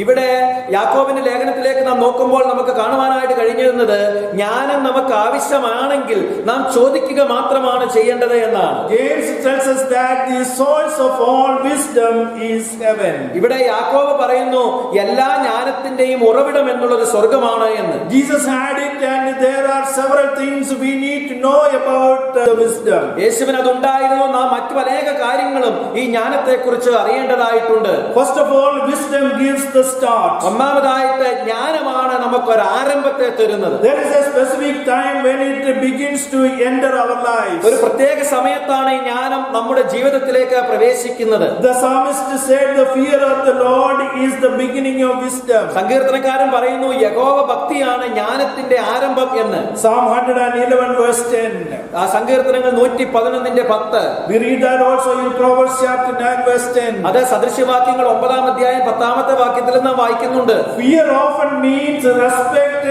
ഇവിടെ യാക്കോബിന്റെ ലേഖനത്തിലേക്ക് നാം നോക്കുമ്പോൾ നമുക്ക് കാണുവാനായിട്ട് കഴിഞ്ഞിരുന്നത് ജ്ഞാനം നമുക്ക് ആവശ്യമാണെങ്കിൽ നാം ചോദിക്കുക മാത്രമാണ് ചെയ്യേണ്ടത് എന്നാണ്. James tells us that the source of all wisdom is heaven. ഇവിടെ യാക്കോബ് പറയുന്നു എല്ലാ ജ്ഞാനത്തിന്റെയും ഉറവിടം എന്നുള്ളത് സ്വർഗമാണ് എന്ന്. Jesus had it, and there are several things we need to know about the wisdom. യേശുവിന് അതുണ്ടായിരുന്നു. നാം മറ്റു അനേക കാര്യങ്ങളും ഈ ജ്ഞാനത്തെ കുറിച്ച് അറിയേണ്ടതായിട്ടുണ്ട്. First of all, wisdom gives the start. ഒന്നാമതായിട്ട് ജ്ഞാനമാണ് നമുക്ക് ഒരു ആരംഭത്തെ തരുന്നത്. There is a specific time when it begins to enter our lives. ഒരു പ്രത്യേക സമയത്താണ് ഈ ജ്ഞാനം നമ്മുടെ ജീവിതത്തിലേക്ക് പ്രവേശിക്കുന്നത്. The psalmist said the fear of the Lord is the beginning of wisdom. സങ്കീർത്തനക്കാരൻ പറയുന്നു യഹോവ ഭക്തിയാണ് ജ്ഞാനത്തിന്റെ ആരംഭം എന്ന്. Psalm 111 verse 10. ആ സങ്കീർത്തനങ്ങൾ 111:10. We read that also in Proverbs chapter 9 verse 10. അത് സദൃശ്യവാക്യങ്ങൾ 9-ാം അധ്യായം 10-ാമത്തെ വാക്യത്തിൽ നാം വായിക്കുന്നുണ്ട്. Fear often means respect,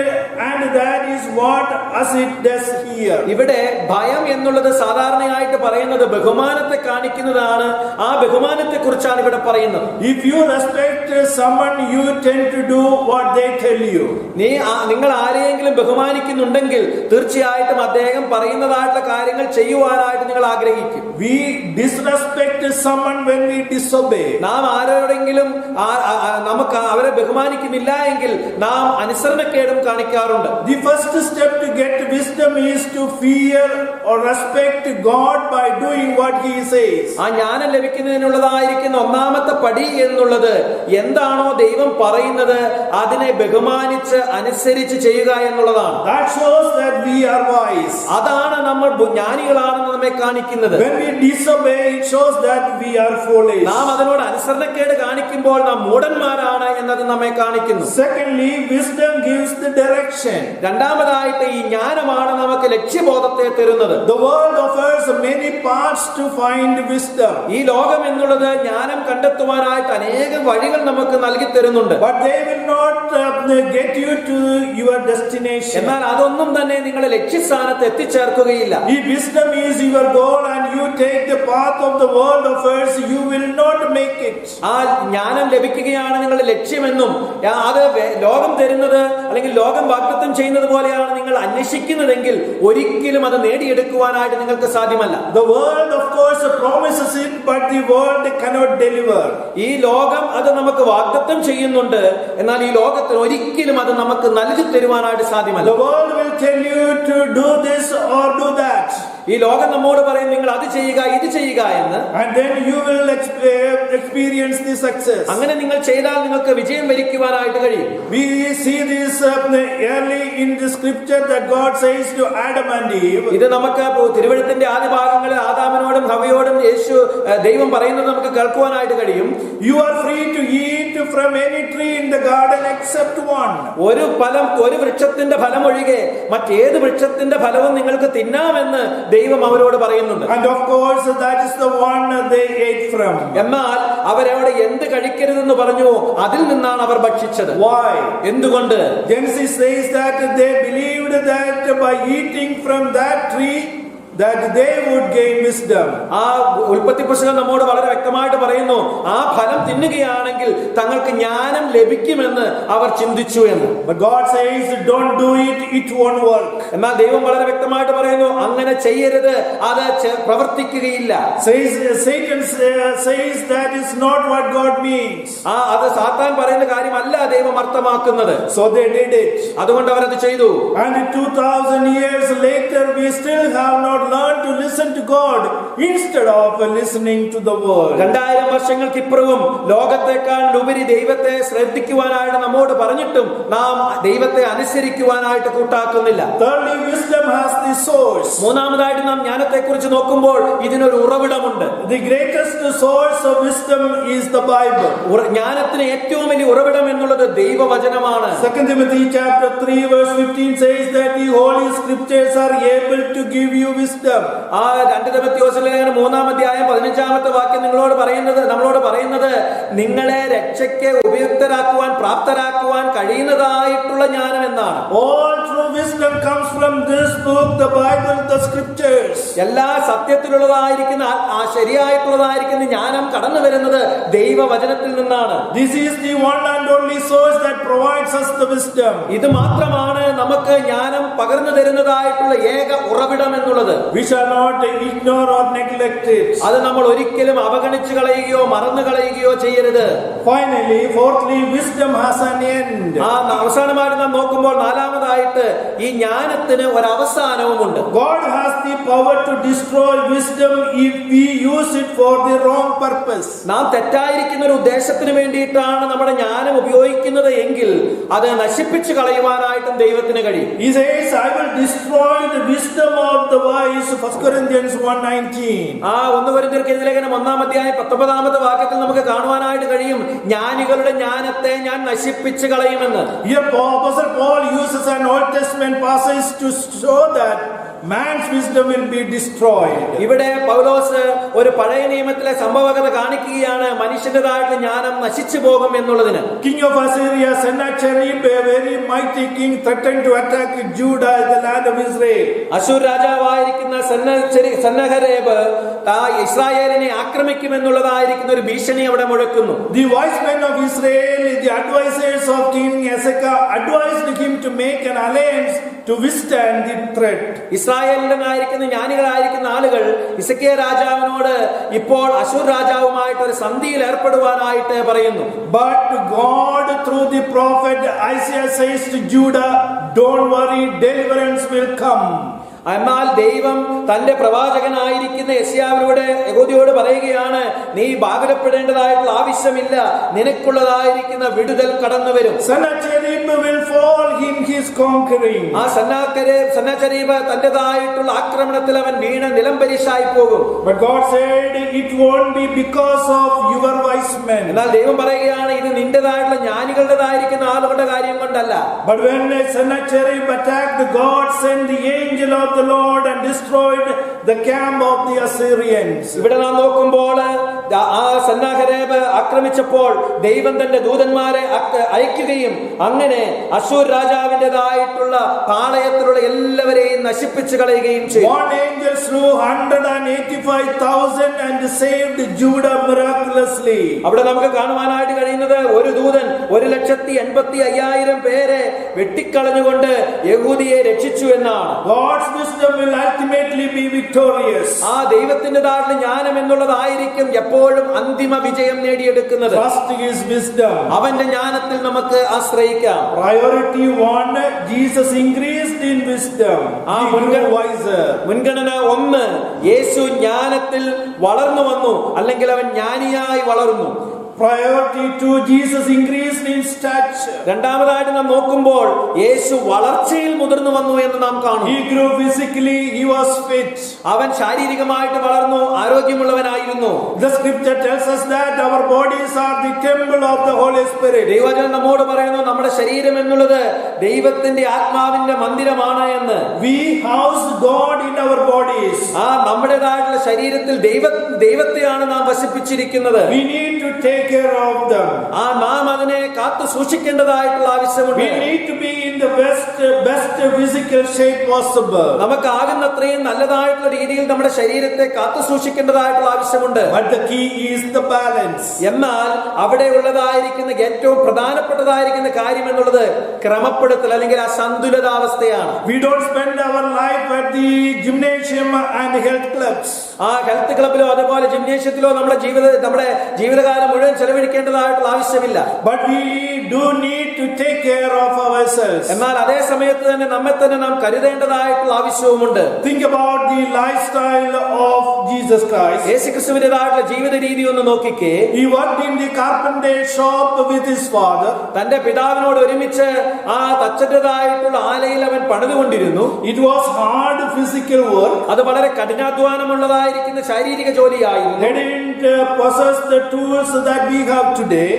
and that is what as it does here. ഇവിടെ ഭയം എന്നുള്ളത് സാധാരണയായിട്ട് പറയുന്നത് ബഹുമാനത്തെ കാണിക്കുന്നതാണ്. ആ ബഹുമാനത്തെ കുറിച്ചാണ് ഇവിടെ പറയുന്നത്. If you respect someone, you tend to do what they tell you. നിങ്ങൾ ആരെയെങ്കിലും ബഹുമാനിക്കുന്നുണ്ടെങ്കിൽ തീർച്ചയായിട്ടും അദ്ദേഹം പറയുന്നതായിട്ടുള്ള കാര്യങ്ങൾ ചെയ്യുവാനായിട്ട് നിങ്ങൾ ആഗ്രഹിക്കും. We disrespect someone when we disobey. നാം ആരോടെങ്കിലും നമുക്ക് അവരെ ബഹുമാനിക്കുന്നില്ല എങ്കിൽ നാം അനുസരണക്കേടും കാണിക്കാറുണ്ട്. The first step to get wisdom is to fear or respect God by doing what he says. ആ ജ്ഞാനം ലഭിക്കുന്നതിനുള്ളതായിരിക്കുന്ന ഒന്നാമത്തെ പടി എന്നുള്ളത് എന്താണോ ദൈവം പറയുന്നത് അതിനെ ബഹുമാനിച്ച് അനുസരിച്ച് ചെയ്യുക എന്നുള്ളതാണ്. That shows that we are wise. അതാണ് നമ്മൾ ജ്ഞാനികളാണെന്ന് നമ്മെ കാണിക്കുന്നത്. When we disobey, it shows that we are foolish. നാം അതിനോട് അനുസരണക്കേട് കാണിക്കുമ്പോൾ നാം മൂഢന്മാരാണ് എന്നത് നമ്മെ കാണിക്കുന്നു. Secondly, wisdom gives the direction. രണ്ടാമതായിട്ട് ഈ ജ്ഞാനമാണ് നമുക്ക് ലക്ഷ്യബോധത്തെ തരുന്നത്. The world offers many paths to find wisdom. ഈ ലോകം എന്നുള്ളത് ജ്ഞാനം കണ്ടെത്തുവാനായിട്ട് അനേക വഴികൾ നമുക്ക് നൽകി തരുന്നുണ്ട്. But they will not get you to your destination. എന്നാൽ അതൊന്നും തന്നെ നിങ്ങളെ ലക്ഷ്യസ്ഥാനത്ത് എത്തിച്ചേർക്കുകയില്ല. If wisdom is your goal and you take the path of the world offers, you will not make it. ആ ജ്ഞാനം ലഭിക്കുകയാണ് നിങ്ങളുടെ ലക്ഷ്യമെന്നും അത് ലോകം തരുന്നത് അല്ലെങ്കിൽ ലോകം വാഗ്ദത്തം ചെയ്യുന്നത് പോലെയാണ് നിങ്ങൾ അന്വേഷിക്കുന്നതെങ്കിൽ ഒരിക്കലും അത് നേടിയെടുക്കുവാനായിട്ട് നിങ്ങൾക്ക് സാധ്യമല്ല. The world of course promises it, but the world cannot deliver. ഈ ലോകം അത് നമുക്ക് വാഗ്ദത്തം ചെയ്യുന്നുണ്ട്, എന്നാൽ ഈ ലോകത്തിന് ഒരിക്കലും അത് നമുക്ക് നൽകി തരുവാനായിട്ട് സാധ്യമല്ല. The world will tell you to do this or do that. ഈ ലോകം നമ്മോട് പറയും നിങ്ങൾ അത് ചെയ്യുക ഇത് ചെയ്യുക എന്ന്. And then you will experience the success. അങ്ങനെ നിങ്ങൾ ചെയ്താൽ നിങ്ങൾക്ക് വിജയം വരിക്കുവാനായിട്ട് കഴിയും. We see this early in the scripture that God says to Adam and Eve. ഇത് നമുക്ക് തിരുവെഴുത്തിന്റെ ആദ്യ ഭാഗങ്ങളിൽ ആദാമിനോടും ഹവ്വയോടും ദൈവം പറയുന്നത് നമുക്ക് കേൾക്കുവാനായിട്ട് കഴിയും. You are free to eat from any tree in the garden except one. ഒരു വൃക്ഷത്തിന്റെ ഫലം ഒഴികെ മറ്റേത് വൃക്ഷത്തിന്റെ ഫലവും നിങ്ങൾക്ക് തിന്നാമെന്ന് ദൈവം അവരോട് പറയുന്നുണ്ട്. And of course that is the one they ate from. എന്നാൽ അവരവിടെ എന്ത് കഴിക്കരുതെന്ന് പറഞ്ഞു, അതിൽ നിന്നാണ് അവർ ഭക്ഷിച്ചത്. Why? എന്തുകൊണ്ട്? Genesis says that they believed that by eating from that tree that they would gain wisdom. ആ ഉൽപ്പത്തി പുസ്തകം നമ്മോട് വളരെ വ്യക്തമായിട്ട് പറയുന്നു, ആ ഫലം തിന്നുകയാണെങ്കിൽ തങ്ങൾക്ക് ജ്ഞാനം ലഭിക്കുമെന്ന് അവർ ചിന്തിച്ചു എന്ന്. But God says, don't do it, it won't work. എന്നാൽ ദൈവം വളരെ വ്യക്തമായിട്ട് പറയുന്നു, അങ്ങനെ ചെയ്യരുത്, അത് പ്രവർത്തിക്കുകയില്ല. Satan says that is not what God means. അത് സാത്താൻ പറയുന്ന കാര്യമല്ല ദൈവം അർത്ഥമാക്കുന്നത്. So they did it. അതുകൊണ്ട് അവരത് ചെയ്തു. And 2000 years later we still have not learned to listen to God instead of listening to the world. 2000 വർഷങ്ങൾക്കിപ്പുറവും ലോകത്തെക്കാൾ ഉപരി ദൈവത്തെ ശ്രദ്ധിക്കുവാനായിട്ട് നമ്മോട് പറഞ്ഞിട്ടും നാം ദൈവത്തെ അനുസരിക്കുവാനായിട്ട് കൂട്ടാക്കുന്നില്ല. Thirdly, wisdom has the source. മൂന്നാമതായിട്ട് നാം ജ്ഞാനത്തെക്കുറിച്ച് നോക്കുമ്പോൾ ഇതിനൊരു ഉറവിടമുണ്ട്. The greatest source of wisdom is the Bible. ജ്ഞാനത്തിന് ഏറ്റവും വലിയ ഉറവിടം എന്നുള്ളത് ദൈവവചനമാണ്. 2 Timothy chapter 3 verse 15 says that the holy scriptures are able to give you wisdom. ആ 2 തിമോഥെയോസ് ലേഖനം 3-ാം അധ്യായം 15-ാമത്തെ വാക്യം നമ്മളോട് പറയുന്നത് നിങ്ങളെ രക്ഷയ്ക്ക് ഉപയുക്തരാക്കുവാൻ പ്രാപ്തരാക്കുവാൻ കഴിയുന്നതായിട്ടുള്ള ജ്ഞാനം എന്നാണ്. All true wisdom comes from this book, the Bible, the scriptures. എല്ലാ സത്യത്തിലുള്ളതായിരിക്കുന്ന ശരിയായിട്ടുള്ളതായിരിക്കുന്ന ജ്ഞാനം കടന്നു വരുന്നത് ദൈവവചനത്തിൽ നിന്നാണ്. This is the one and only source that provides us the wisdom. ഇത് മാത്രമാണ് നമുക്ക് ജ്ഞാനം പകർന്നു തരുന്നതായിട്ടുള്ള ഏക ഉറവിടം എന്നുള്ളത്. We shall not ignore or neglect it. അത് നമ്മൾ ഒരിക്കലും അവഗണിച്ചു കളയുകയോ മറന്നു കളയുകയോ ചെയ്യരുത്. Finally, fourthly, wisdom has an end. അവസാനമായിട്ട് നാം നോക്കുമ്പോൾ നാലാമതായിട്ട് ഈ ജ്ഞാനത്തിന് ഒരു അവസാനവുമുണ്ട്. God has the power to destroy wisdom if we use it for the wrong purpose. നാം തെറ്റായിരിക്കുന്ന ഒരു ഉദ്ദേശത്തിന് വേണ്ടിയിട്ടാണ് നമ്മുടെ ജ്ഞാനം ഉപയോഗിക്കുന്നത് എങ്കിൽ അത് നശിപ്പിച്ചു കളയുവാനായിട്ടും ദൈവത്തിന് കഴിയും. He says, I will destroy the wisdom of the wise. 1 Corinthians 1:19. 1 കൊരിന്ത്യർക്കെതിരെ ലേഖനം 1-ാം അധ്യായം 19-ാമത്തെ വാക്യത്തിൽ നമുക്ക് കാണുവാനായിട്ട് കഴിയും, ജ്ഞാനികളുടെ ജ്ഞാനത്തെ ഞാൻ നശിപ്പിച്ചു കളയുമെന്ന്. Here Apostle Paul uses an Old Testament passage to show that man's wisdom will be destroyed. ഇവിടെ പൗലോസ് ഒരു പഴയ നിയമത്തിലെ സംഭവകഥ കാണിക്കുകയാണ്, മനുഷ്യന്റേതായിട്ട് ജ്ഞാനം നശിച്ചു പോകും എന്നുള്ളതിന്. King of Assyria, Sennacherib, a very mighty king, threatened to attack Judah, the land of Israel. അശൂർ രാജാവായിരിക്കുന്ന സന്നഹരേബ് ഇസ്രായേലിനെ ആക്രമിക്കുമെന്നുള്ളതായിരിക്കുന്ന ഒരു ഭീഷണി അവിടെ മുഴക്കുന്നു. The wise men of Israel, the advisors of King Hezekiah, advised him to make an alliance to withstand the threat. ഇസ്രായേലിനായിരിക്കുന്ന ജ്ഞാനികളായിരിക്കുന്ന ആളുകൾ ഹിസ്കിയാ രാജാവിനോട് ഇപ്പോൾ അശൂർ രാജാവുമായിട്ട് ഒരു സന്ധിയിൽ ഏർപ്പെടുവാനായിട്ട് പറയുന്നു. But God through the prophet Isaiah says to Judah, don't worry, deliverance will come. എന്നാൽ ദൈവം തന്റെ പ്രവാചകനായിരിക്കുന്ന യെശയ്യാവിലൂടെ യഹൂദയോട് പറയുകയാണ്, നീ ബാബിലപ്പെടേണ്ടതായിട്ടുള്ള ആവശ്യമില്ല, നിനക്കുള്ളതായിരിക്കുന്ന വിടുതൽ കടന്നു വരും. Sennacherib will fall in his conquering. ആ സന്നചരീബ് തന്റേതായിട്ടുള്ള ആക്രമണത്തിൽ അവൻ വീണ് നിലംപരിശായി പോകും. But God said it won't be because of your wise men. എന്നാൽ ദൈവം പറയുകയാണ്, ഇത് നിന്റേതായിട്ടുള്ള ജ്ഞാനികളുടേതായിരിക്കുന്ന ആളുകളുടെ കാര്യം കൊണ്ടല്ല. But when Sennacherib attacked, God sent the angel of the Lord and destroyed the camp of the Assyrians. ഇവിടെ നാം നോക്കുമ്പോൾ ആ സന്നാഹരേബ് ആക്രമിച്ചപ്പോൾ ദൈവം തന്റെ ദൂതന്മാരെ അയക്കുകയും അങ്ങനെ അശൂർ രാജാവിന്റേതായിട്ടുള്ള പാളയത്തിലുള്ള എല്ലാവരെയും നശിപ്പിച്ചു കളയുകയും ചെയ്തു. One angel slew 185,000 and saved Judah miraculously. അവിടെ നമുക്ക് കാണുവാനായിട്ട് കഴിയുന്നത് ഒരു ദൂതൻ 1,85,000 പേരെ വെട്ടിക്കളഞ്ഞുകൊണ്ട് യഹൂദിയെ രക്ഷിച്ചു എന്നാണ്. God's wisdom will ultimately be victorious. ആ ദൈവത്തിൻ്റെതായിട്ടുള്ള ജ്ഞാനം എന്നുള്ളതായിരിക്കും എപ്പോഴും അന്തിമ വിജയം നേടിയെടുക്കുന്നത്. First is wisdom. അവന്റെ ജ്ഞാനത്തിൽ നമുക്ക് ആശ്രയിക്കാം. Priority 1, Jesus increased in wisdom. മുൻഗണന 1, യേശു ജ്ഞാനത്തിൽ വളർന്നു വന്നു, അല്ലെങ്കിൽ അവൻ ജ്ഞാനിയായി വളർന്നു. Priority 2, Jesus increased in stature. രണ്ടാമതായിട്ട് നാം നോക്കുമ്പോൾ യേശു വളർച്ചയിൽ മുതിർന്നു വന്നു എന്ന് നാം കാണും. He grew physically, he was fit. അവൻ ശാരീരികമായിട്ട് വളർന്നു, ആരോഗ്യമുള്ളവനായിരുന്നു. The scripture tells us that our bodies are the temple of the Holy Spirit. ദൈവവചനം നമ്മോട് പറയുന്നു, നമ്മുടെ ശരീരം എന്നുള്ളത് ദൈവത്തിന്റെ ആത്മാവിന്റെ മന്ദിരമാണ് എന്ന്. We house God in our bodies. നമ്മുടേതായിട്ടുള്ള ശരീരത്തിൽ ദൈവത്തെയാണ് നാം വസിപ്പിച്ചിരിക്കുന്നത്. We need to take care of them. നാം അതിനെ കാത്തു സൂക്ഷിക്കേണ്ടതായിട്ടുള്ള ആവശ്യമുണ്ട്. We need to be in the best physical shape possible. നമുക്കാകുന്നത്രയും നല്ലതായിട്ടുള്ള രീതിയിൽ നമ്മുടെ ശരീരത്തെ കാത്തു സൂക്ഷിക്കേണ്ടതായിട്ടുള്ള ആവശ്യമുണ്ട്. But the key is the balance. എന്നാൽ അവിടെ ഉള്ളതായിരിക്കുന്ന ഏറ്റവും പ്രധാനപ്പെട്ടതായിരിക്കുന്ന കാര്യം എന്നുള്ളത് ക്രമപ്പെടുത്തൽ അല്ലെങ്കിൽ ആ സന്തുലിതാവസ്ഥയാണ്. We don't spend our life at the gymnasium and health clubs. Health ക്ലബിലോ അതുപോലെ ജിംനേഷ്യത്തിലോ നമ്മുടെ ജീവിതകാലം മുഴുവൻ ചെലവഴിക്കേണ്ടതായിട്ടുള്ള ആവശ്യമില്ല. But we do need to take care of ourselves. എന്നാൽ അതേ സമയത്ത് തന്നെ നമ്മെ തന്നെ നാം കരുതേണ്ടതായിട്ടുള്ള ആവശ്യവുമുണ്ട്. Think about the lifestyle of Jesus Christ. യേശുക്രിസ്തുവിന്റേതായിട്ടുള്ള ജീവിത രീതി ഒന്ന് നോക്കിക്കേ. He worked in the carpenter shop with his father. തന്റെ പിതാവിനോട് ഒരുമിച്ച് ആ തച്ചന്റേതായിട്ടുള്ള ആലയിൽ അവൻ പണിതുകൊണ്ടിരുന്നു. It was hard physical work. അത് വളരെ കഠിനാധ്വാനമുള്ളതായിരിക്കുന്ന ശാരീരിക ജോലിയായിരുന്നു. They didn't possess the tools that we have today.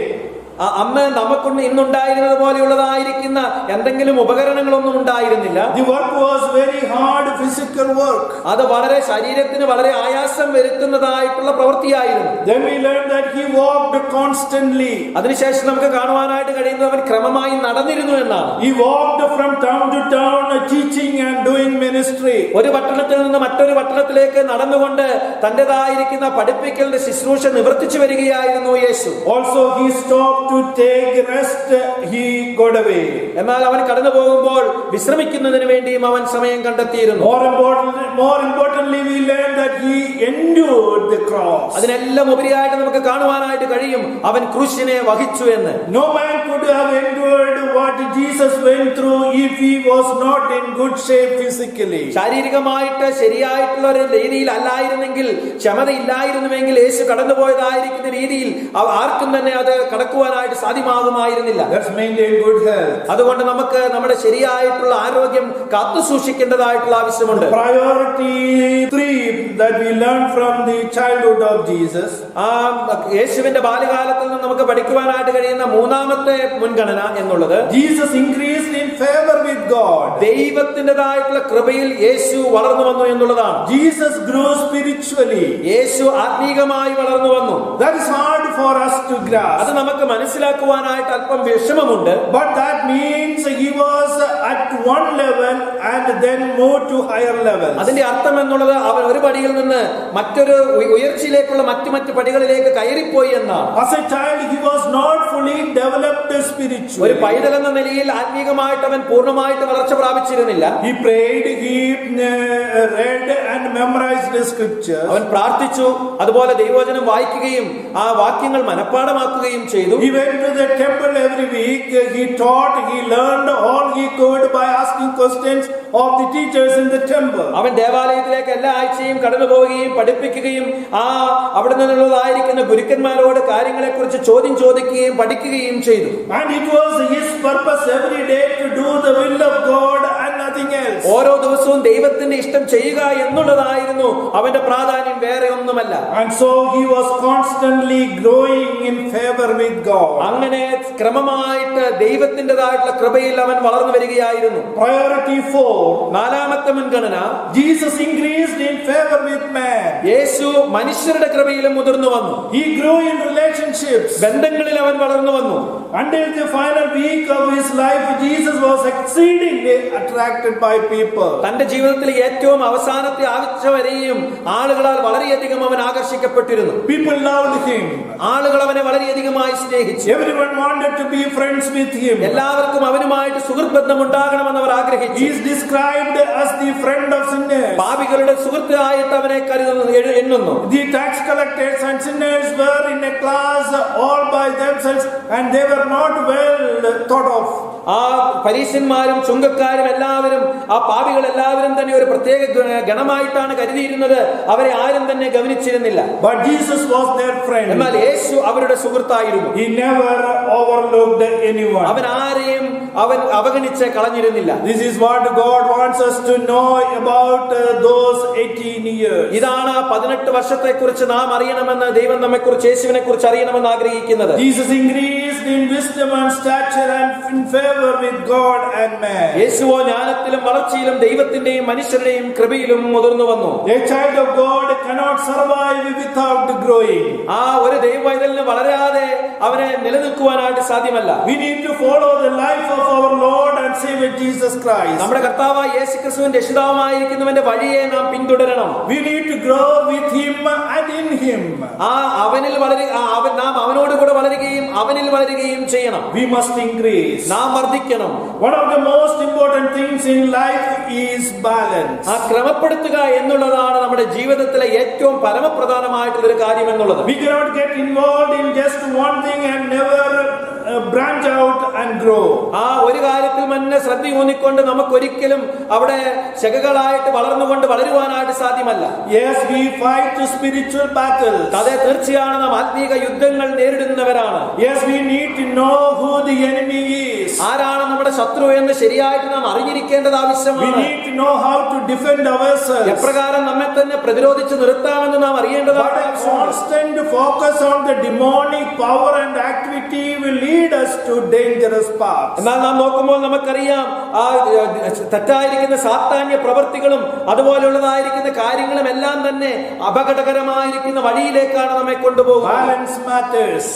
അന്ന് നമുക്കുണ്ട് ഇന്നുണ്ടായിരുന്നത് പോലെയുള്ളതായിരിക്കുന്ന എന്തെങ്കിലും ഉപകരണങ്ങളൊന്നും ഉണ്ടായിരുന്നില്ല. The work was very hard physical work. അത് വളരെ ശരീരത്തിന് വളരെ ആയാസം വരുത്തുന്നതായിട്ടുള്ള പ്രവൃത്തിയായിരുന്നു. Then we learned that he walked constantly. അതിനുശേഷം നമുക്ക് കാണുവാനായിട്ട് കഴിയുന്നത് അവൻ ക്രമമായി നടന്നിരുന്നു എന്നാണ്. He walked from town to town teaching and doing ministry. ഒരു പട്ടണത്തിൽ നിന്ന് മറ്റൊരു പട്ടണത്തിലേക്ക് നടന്നുകൊണ്ട് തന്റേതായിരിക്കുന്ന പഠിപ്പിക്കലിന്റെ ശുശ്രൂഷ നിവർത്തിച്ചു വരികയായിരുന്നു യേശു. Also he stopped to take rest. He got away. എന്നാൽ അവൻ കടന്നു പോകുമ്പോൾ വിശ്രമിക്കുന്നതിന് വേണ്ടിയും അവൻ സമയം കണ്ടെത്തിയിരുന്നു. More importantly, we learned that he endured the cross. അതിനെല്ലാം ഉപരിയായിട്ട് നമുക്ക് കാണുവാനായിട്ട് കഴിയും അവൻ ക്രൂശിനെ വഹിച്ചു എന്ന്. No man could have endured what Jesus went through if he was not in good shape physically. ശാരീരികമായിട്ട് ശരിയായിട്ടുള്ള ഒരു രീതിയിൽ അല്ലായിരുന്നെങ്കിൽ, ക്ഷമതയില്ലായിരുന്നുവെങ്കിൽ യേശു കടന്നുപോയതായിരിക്കുന്ന രീതിയിൽ ആർക്കും തന്നെ അത് കടക്കുവാനായിട്ട് സാധ്യമാകുമായിരുന്നില്ല. Let's maintain good health. അതുകൊണ്ട് നമുക്ക് നമ്മുടെ ശരിയായിട്ടുള്ള ആരോഗ്യം കാത്തു സൂക്ഷിക്കേണ്ടതായിട്ടുള്ള ആവശ്യമുണ്ട്. Priority 3 that we learned from the childhood of Jesus. യേശുവിന്റെ ബാല്യകാലത്തിൽ നിന്ന് നമുക്ക് പഠിക്കുവാനായിട്ട് കഴിയുന്ന മൂന്നാമത്തെ മുൻഗണന എന്നുള്ളത് Jesus increased in favor with God. ദൈവത്തിൻ്റെതായിട്ടുള്ള കൃപയിൽ യേശു വളർന്നു വന്നു എന്നുള്ളതാണ്. Jesus grew spiritually. യേശു ആത്മീകമായി വളർന്നു വന്നു. That is hard for us to grasp. അത് നമുക്ക് മനസ്സിലാക്കുവാനായിട്ട് അല്പം വിഷമമുണ്ട്. But that means he was at one level and then moved to higher levels. അതിന്റെ അർത്ഥം എന്നുള്ളത് അവൻ ഒരു പടിയിൽ നിന്ന് മറ്റൊരു ഉയർച്ചയിലേക്കുള്ള മറ്റു പടികളിലേക്ക് കയറിപ്പോയി എന്നാണ്. As a child he was not fully developed spiritually. ഒരു പൈതൽ എന്ന നിലയിൽ ആത്മീകമായിട്ട് അവൻ പൂർണ്ണമായിട്ട് വളർച്ച പ്രാപിച്ചിരുന്നില്ല. He prayed, he read and memorized the scriptures. അവൻ പ്രാർത്ഥിച്ചു, അതുപോലെ ദൈവവചനം വായിക്കുകയും ആ വാക്യങ്ങൾ മനഃപ്പാഠമാക്കുകയും ചെയ്തു. He went to the temple every week. He taught, he learned all he could by asking questions of the teachers in the temple. അവൻ ദേവാലയത്തിലേക്ക് എല്ലാ ആഴ്ചയും കടന്നു പോവുകയും പഠിപ്പിക്കുകയും അവിടെ നിന്നുള്ളതായിരിക്കുന്ന ഗുരുക്കന്മാരോട് കാര്യങ്ങളെക്കുറിച്ച് ചോദ്യം ചോദിക്കുകയും പഠിക്കുകയും ചെയ്തു. And it was his purpose every day to do the will of God and nothing else. ഓരോ ദിവസവും ദൈവത്തിന്റെ ഇഷ്ടം ചെയ്യുക എന്നുള്ളതായിരുന്നു അവന്റെ പ്രാധാന്യം, വേറെ ഒന്നുമല്ല. And so he was constantly growing in favor with God. അങ്ങനെ ക്രമമായിട്ട് ദൈവത്തിൻ്റെതായിട്ടുള്ള കൃപയിൽ അവൻ വളർന്നു വരികയായിരുന്നു. Priority 4. നാലാമത്തെ മുൻഗണന, Jesus increased in favor with man. യേശു മനുഷ്യരുടെ കൃപയിലും മുതിർന്നു വന്നു. He grew in relationships. ബന്ധങ്ങളിൽ അവൻ വളർന്നു വന്നു. Until the final week of his life, Jesus was exceedingly attracted by people. തന്റെ ജീവിതത്തിൽ ഏറ്റവും അവസാനത്തെ ആഴ്ച വരെയും ആളുകളാൽ വളരെയധികം അവൻ ആകർഷിക്കപ്പെട്ടിരുന്നു. People loved him. ആളുകൾ അവനെ വളരെയധികമായി സ്നേഹിച്ചു. Everyone wanted to be friends with him. എല്ലാവർക്കും അവനുമായിട്ട് സുഹൃത്ത് ബന്ധം ഉണ്ടാകണമെന്ന് അവർ ആഗ്രഹിച്ചു. He is described as the friend of sinners. പാപികളുടെ സുഹൃത്തായിട്ട് അവനെ എണ്ണുന്നു. The tax collectors and sinners were in a class all by themselves and they were not well thought of. ആ പരീശന്മാരും ചുങ്കക്കാരും എല്ലാവരും, ആ പാപികൾ എല്ലാവരും തന്നെ ഒരു പ്രത്യേക ഗണമായിട്ടാണ് കരുതിയിരുന്നത്. അവരെ ആരും തന്നെ ഗവനിച്ചിരുന്നില്ല. But Jesus was their friend. എന്നാൽ യേശു അവരുടെ സുഹൃത്തായിരുന്നു. He never overlooked anyone. അവൻ ആരെയും അവഗണിച്ച് കളഞ്ഞിരുന്നില്ല. This is what God wants us to know about those 18 years. ഇതാണ് 18 വർഷത്തെ കുറിച്ച് നാം അറിയണമെന്ന് ദൈവം നമ്മെ കുറിച്ച്, യേശുവിനെ കുറിച്ച് അറിയണമെന്ന് ആഗ്രഹിക്കുന്നത്. Jesus increased increased in wisdom and stature and in favor with God and man. യേശുവോ ജ്ഞാനത്തിലും വളർച്ചയിലും ദൈവത്തിന്റെയും മനുഷ്യരുടെയും കൃപയിലും മുതിർന്നു വന്നു. A child of God cannot survive without growing. ആ ഒരു ദൈവവൈതലിന് വളരാതെ അവനെ നിലനിൽക്കുവാനായിട്ട് സാധ്യമല്ല. We need to follow the life of our Lord and Savior Jesus Christ. നമ്മുടെ കർത്താവായ യേശുക്രിസ്തുവിന്റെ രക്ഷിതാവായിരിക്കുന്നവന്റെ വഴിയെ നാം പിന്തുടരണം. We need to grow with Him and in Him. അവനിൽ നാം അവനോട് കൂടെ വളരുകയും അവനിൽ വളരുകയും ചെയ്യണം. We must increase. നാം വർദ്ധിക്കണം. One of the most important things in life is balance. ക്രമപ്പെടുത്തുക എന്നുള്ളതാണ് നമ്മുടെ ജീവിതത്തിലെ ഏറ്റവും പരമപ്രധാനമായിട്ടുള്ള ഒരു കാര്യം എന്നുള്ളത്. We cannot get involved in just one thing and never branch out and grow. ഒരു കാര്യത്തിൽ തന്നെ ശ്രദ്ധ ഊന്നിക്കൊണ്ട് നമുക്കൊരിക്കലും അവിടെ ശകകളായിട്ട് വളർന്നുകൊണ്ട് വളരുവാനായിട്ട് സാധ്യമല്ല. Yes, we fight spiritual battles. അതെ, തീർച്ചയാണ് നാം ആത്മീക യുദ്ധങ്ങൾ നേരിടുന്നവരാണ്. Yes, we need to know who the enemy is. ആരാണ് നമ്മുടെ ശത്രു എന്ന് ശരിയായിട്ട് നാം അറിഞ്ഞിരിക്കേണ്ടത് ആവശ്യമാണ്. We need to know how to defend ourselves. എപ്രകാരം നമ്മെ തന്നെ പ്രതിരോധിച്ച് നിർത്താമെന്ന് നാം അറിയേണ്ടതാണ്. Constant focus on the demonic power and activity will lead us to dangerous paths. എന്നാൽ നാം നോക്കുമ്പോൾ നമുക്കറിയാം തെറ്റായിരിക്കുന്ന സാത്താന്യ പ്രവൃത്തികളും അതുപോലെയുള്ളതായിരിക്കുന്ന കാര്യങ്ങളും എല്ലാം തന്നെ അപകടകരമായിരിക്കുന്ന വഴിയിലേക്കാണ് നമ്മെ കൊണ്ടുപോകുന്നത്. Balance matters.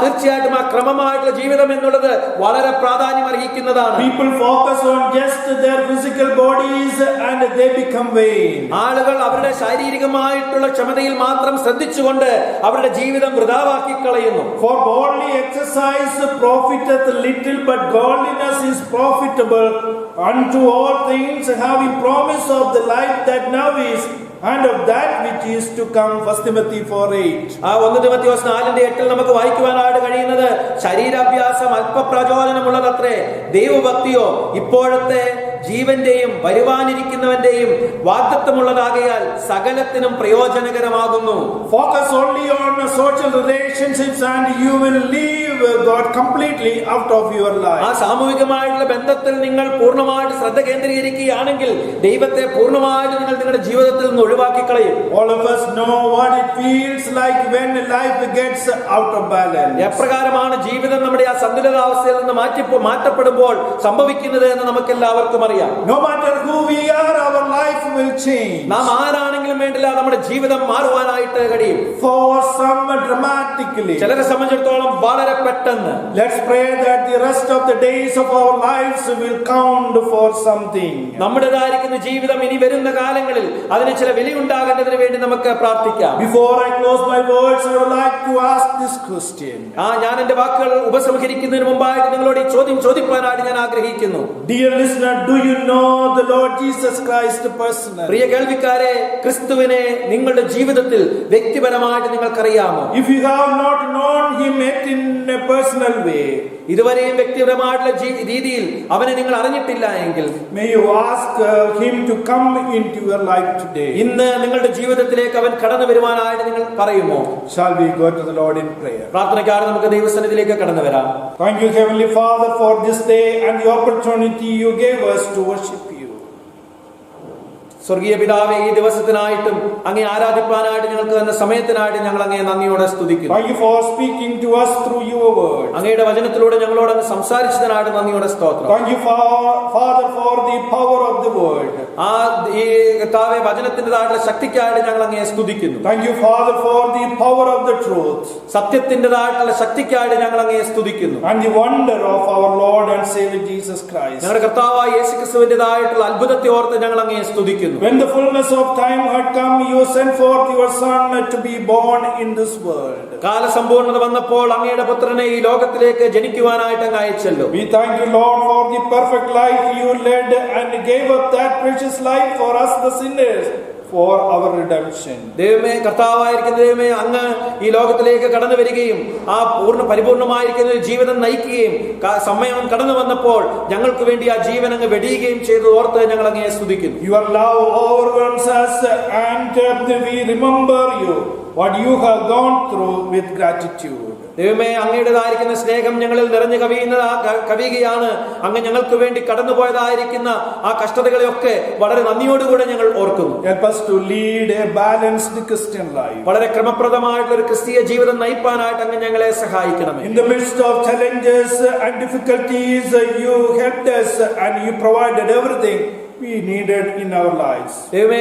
തീർച്ചയായിട്ടും ക്രമമായിട്ടുള്ള ജീവിതം എന്നുള്ളത് വളരെ പ്രാധാന്യം അർഹിക്കുന്നതാണ്. People focus on just their physical bodies and they become vain. ആളുകൾ അവരുടെ ശാരീരികമായിട്ടുള്ള ക്ഷമതയിൽ മാത്രം ശ്രദ്ധിച്ചുകൊണ്ട് അവരുടെ ജീവിതം വൃഥാവാക്കി കളയുന്നു. For bodily exercise profiteth little, but godliness is profitable unto all things, having promise of the life that now is and of that which is to come. 1 Timothy 4:8. 1 തിമോഥെയോസ് 4:8 നമുക്ക് വായിക്കുവാനായിട്ട് കഴിയുന്നത് ശരീരാഭ്യാസം അല്പപ്രചോദനമുള്ളതത്രേ, ദൈവഭക്തിയോ ഇപ്പോഴത്തെ ജീവന്റെയും വരുവാനിരിക്കുന്നവന്റെയും വാഗ്ദത്തമുള്ളതാകയാൽ സകലത്തിനും പ്രയോജനകരമാകുന്നു. Focus only on social relationships and you will leave God completely out of your life. സാമൂഹികമായിട്ടുള്ള ബന്ധത്തിൽ നിങ്ങൾ പൂർണ്ണമായിട്ട് ശ്രദ്ധ കേന്ദ്രീകരിക്കുകയാണെങ്കിൽ ദൈവത്തെ പൂർണ്ണമായിട്ട് നിങ്ങൾ നിങ്ങളുടെ ജീവിതത്തിൽ നിന്ന് ഒഴിവാക്കി കളയും. All of us know what it feels like when life gets out of balance. എപ്രകാരമാണ് ജീവിതം നമ്മുടെ സന്തുലിതാവസ്ഥയിൽ നിന്ന് മാറ്റപ്പെടുമ്പോൾ സംഭവിക്കുന്നത് എന്ന് നമുക്ക് എല്ലാവർക്കും അറിയാം. No matter who we are, our life will change. നാം ആരാണെങ്കിലും വേണ്ടില്ല, നമ്മുടെ ജീവിതം മാറുവാനായിട്ട് കഴിയും. For some dramatically. ചിലരെ സംബന്ധിച്ചിടത്തോളം വളരെ പെട്ടെന്ന്. Let's pray that the rest of the days of our lives will count for something. നമ്മുടേതായിരിക്കുന്ന ജീവിതം ഇനി വരുന്ന കാലങ്ങളിൽ അതിന് ചില വിലയുണ്ടാകേണ്ടതിന് വേണ്ടി നമുക്ക് പ്രാർത്ഥിക്കാം. Before I close my words, I would like to ask this question. ഞാൻ എന്റെ വാക്കുകൾ ഉപസംഹരിക്കുന്നതിന് മുമ്പായിട്ട് നിങ്ങളോട് ഈ ചോദ്യം ചോദിക്കാനായിട്ട് ഞാൻ ആഗ്രഹിക്കുന്നു. Dear listener, do you know the Lord Jesus Christ personally? പ്രിയ കേൾവിക്കാരെ, ക്രിസ്തുവിനെ നിങ്ങളുടെ ജീവിതത്തിൽ വ്യക്തിപരമായിട്ട് നിങ്ങൾക്കറിയാമോ? If you have not known Him yet in a personal way, ഇതുവരെയും വ്യക്തിപരമായിട്ടുള്ള രീതിയിൽ അവനെ നിങ്ങൾ അറിഞ്ഞിട്ടില്ല എങ്കിൽ may you ask Him to come into your life today. ഇന്ന് നിങ്ങളുടെ ജീവിതത്തിലേക്ക് അവൻ കടന്നു വരുവാനായിട്ട് നിങ്ങൾ പറയുമോ? Shall we go to the Lord in prayer? പ്രാർത്ഥനയ്ക്കാണ് നമുക്ക് ദൈവസന്നിധിയിലേക്ക് കടന്നു വരാം. Thank you, Heavenly Father, for this day and the opportunity you gave us to worship you. സ്വർഗീയ പിതാവേ, ഈ ദിവസത്തിനായിട്ടും അങ്ങേ ആരാധിപ്പാനായിട്ട് ഞങ്ങൾക്ക് തന്ന സമയത്തിനായിട്ട് ഞങ്ങൾ അങ്ങേ നന്ദിയോടെ സ്തുതിക്കുന്നു. Thank you for speaking to us through your word. അങ്ങയുടെ വചനത്തിലൂടെ ഞങ്ങളോട് അങ്ങ് സംസാരിച്ചതിനായിട്ട് നന്ദിയോടെ സ്തോത്രം. Thank you, Father, for the power of the word. ഈ കർത്താവേ, വചനത്തിൻ്റെതായിട്ടുള്ള ശക്തിക്കായിട്ട് ഞങ്ങൾ അങ്ങേ സ്തുതിക്കുന്നു. Thank you, Father, for the power of the truth. സത്യത്തിൻ്റെതായിട്ടുള്ള ശക്തിക്കായിട്ട് ഞങ്ങൾ അങ്ങേ സ്തുതിക്കുന്നു. And the wonder of our Lord and Savior Jesus Christ. ഞങ്ങളുടെ കർത്താവായ യേശുക്രിസ്തുവിൻ്റെതായിട്ടുള്ള അത്ഭുതത്തെ ഓർത്ത് ഞങ്ങൾ അങ്ങേ സ്തുതിക്കുന്നു. When the fullness of time had come, you sent forth your Son to be born in this world. കാലസമ്പൂർണ്ണത വന്നപ്പോൾ അങ്ങയുടെ പുത്രനെ ഈ ലോകത്തിലേക്ക് ജനിക്കുവാനായിട്ട് അങ്ങ് അയച്ചല്ലോ. We thank you, Lord, for the perfect life you led and gave up that precious life for us the sinners, for our redemption. ദൈവമേ, കർത്താവായിരിക്കുന്ന ദൈവമേ, അങ്ങ് ഈ ലോകത്തിലേക്ക് കടന്നു വരികയും ആ പരിപൂർണമായിരിക്കുന്ന ഒരു ജീവിതം നയിക്കുകയും സമയം കടന്നു വന്നപ്പോൾ ഞങ്ങൾക്ക് വേണ്ടി ആ ജീവൻ അങ്ങ് വെടിയുകയും ചെയ്തു ഓർത്ത് ഞങ്ങൾ അങ്ങയെ സ്തുതിക്കുന്നു. Your love overwhelms us and we remember you, what you have gone through with gratitude. ദൈവമേ, അങ്ങയുടേതായിരിക്കുന്ന സ്നേഹം ഞങ്ങളിൽ നിറഞ്ഞു കവിയുകയാണ്. അങ്ങ് ഞങ്ങൾക്ക് വേണ്ടി കടന്നുപോയതായിരിക്കുന്ന ആ കഷ്ടതകളെയൊക്കെ വളരെ നന്ദിയോടുകൂടെ ഞങ്ങൾ ഓർക്കുന്നു. Help us to lead a balanced Christian life. വളരെ ക്രമപ്രദമായിട്ടുള്ള ഒരു ക്രിസ്തീയ ജീവിതം നയിപ്പാനായിട്ട് അങ്ങ് ഞങ്ങളെ സഹായിക്കണമേ. In the midst of challenges and difficulties, you helped us and you provided everything we needed in our lives. ദൈവമേ,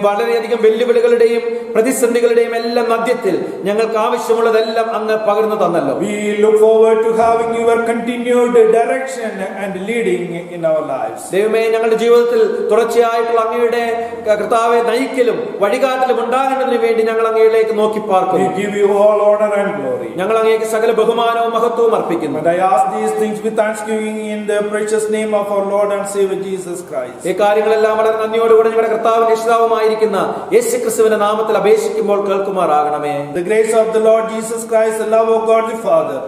വളരെയധികം വെല്ലുവിളികളുടെയും പ്രതിസന്ധികളുടെയും എല്ലാം മധ്യത്തിൽ ഞങ്ങൾക്ക് ആവശ്യമുള്ളതെല്ലാം അങ്ങ് പകർന്നു തന്നല്ലോ. We look forward to having your continued direction and leading in our lives. ദൈവമേ, ഞങ്ങളുടെ ജീവിതത്തിൽ തുടർച്ചയായിട്ടുള്ള അങ്ങയുടെ കർത്താവെ നയിക്കലും വഴികാട്ടലും ഉണ്ടാകേണ്ടതിന് വേണ്ടി ഞങ്ങൾ അങ്ങയിലേക്ക് നോക്കി We പാർക്കുന്നു. give you all honor and glory. ഞങ്ങൾ അങ്ങേക്ക് സകല ബഹുമാനവും മഹത്വവും അർപ്പിക്കുന്നു. And I ask these things with thanksgiving in the precious name of our Lord and Savior Jesus Christ. ഈ കാര്യങ്ങളെല്ലാം വളരെ നന്ദിയോടുകൂടെ ഞങ്ങളുടെ കർത്താവും രക്ഷിതാവുമായിരിക്കുന്ന യേശുക്രിസ്തുവിന്റെ നാമത്തിൽ അപേക്ഷിക്കുമ്പോൾ കേൾക്കുമാറാകണമേ. The grace of the Lord Jesus Christ, the love of God the Father,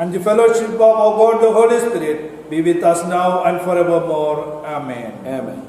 and the fellowship of our God the Holy Spirit be with us now and forevermore. Amen. Amen.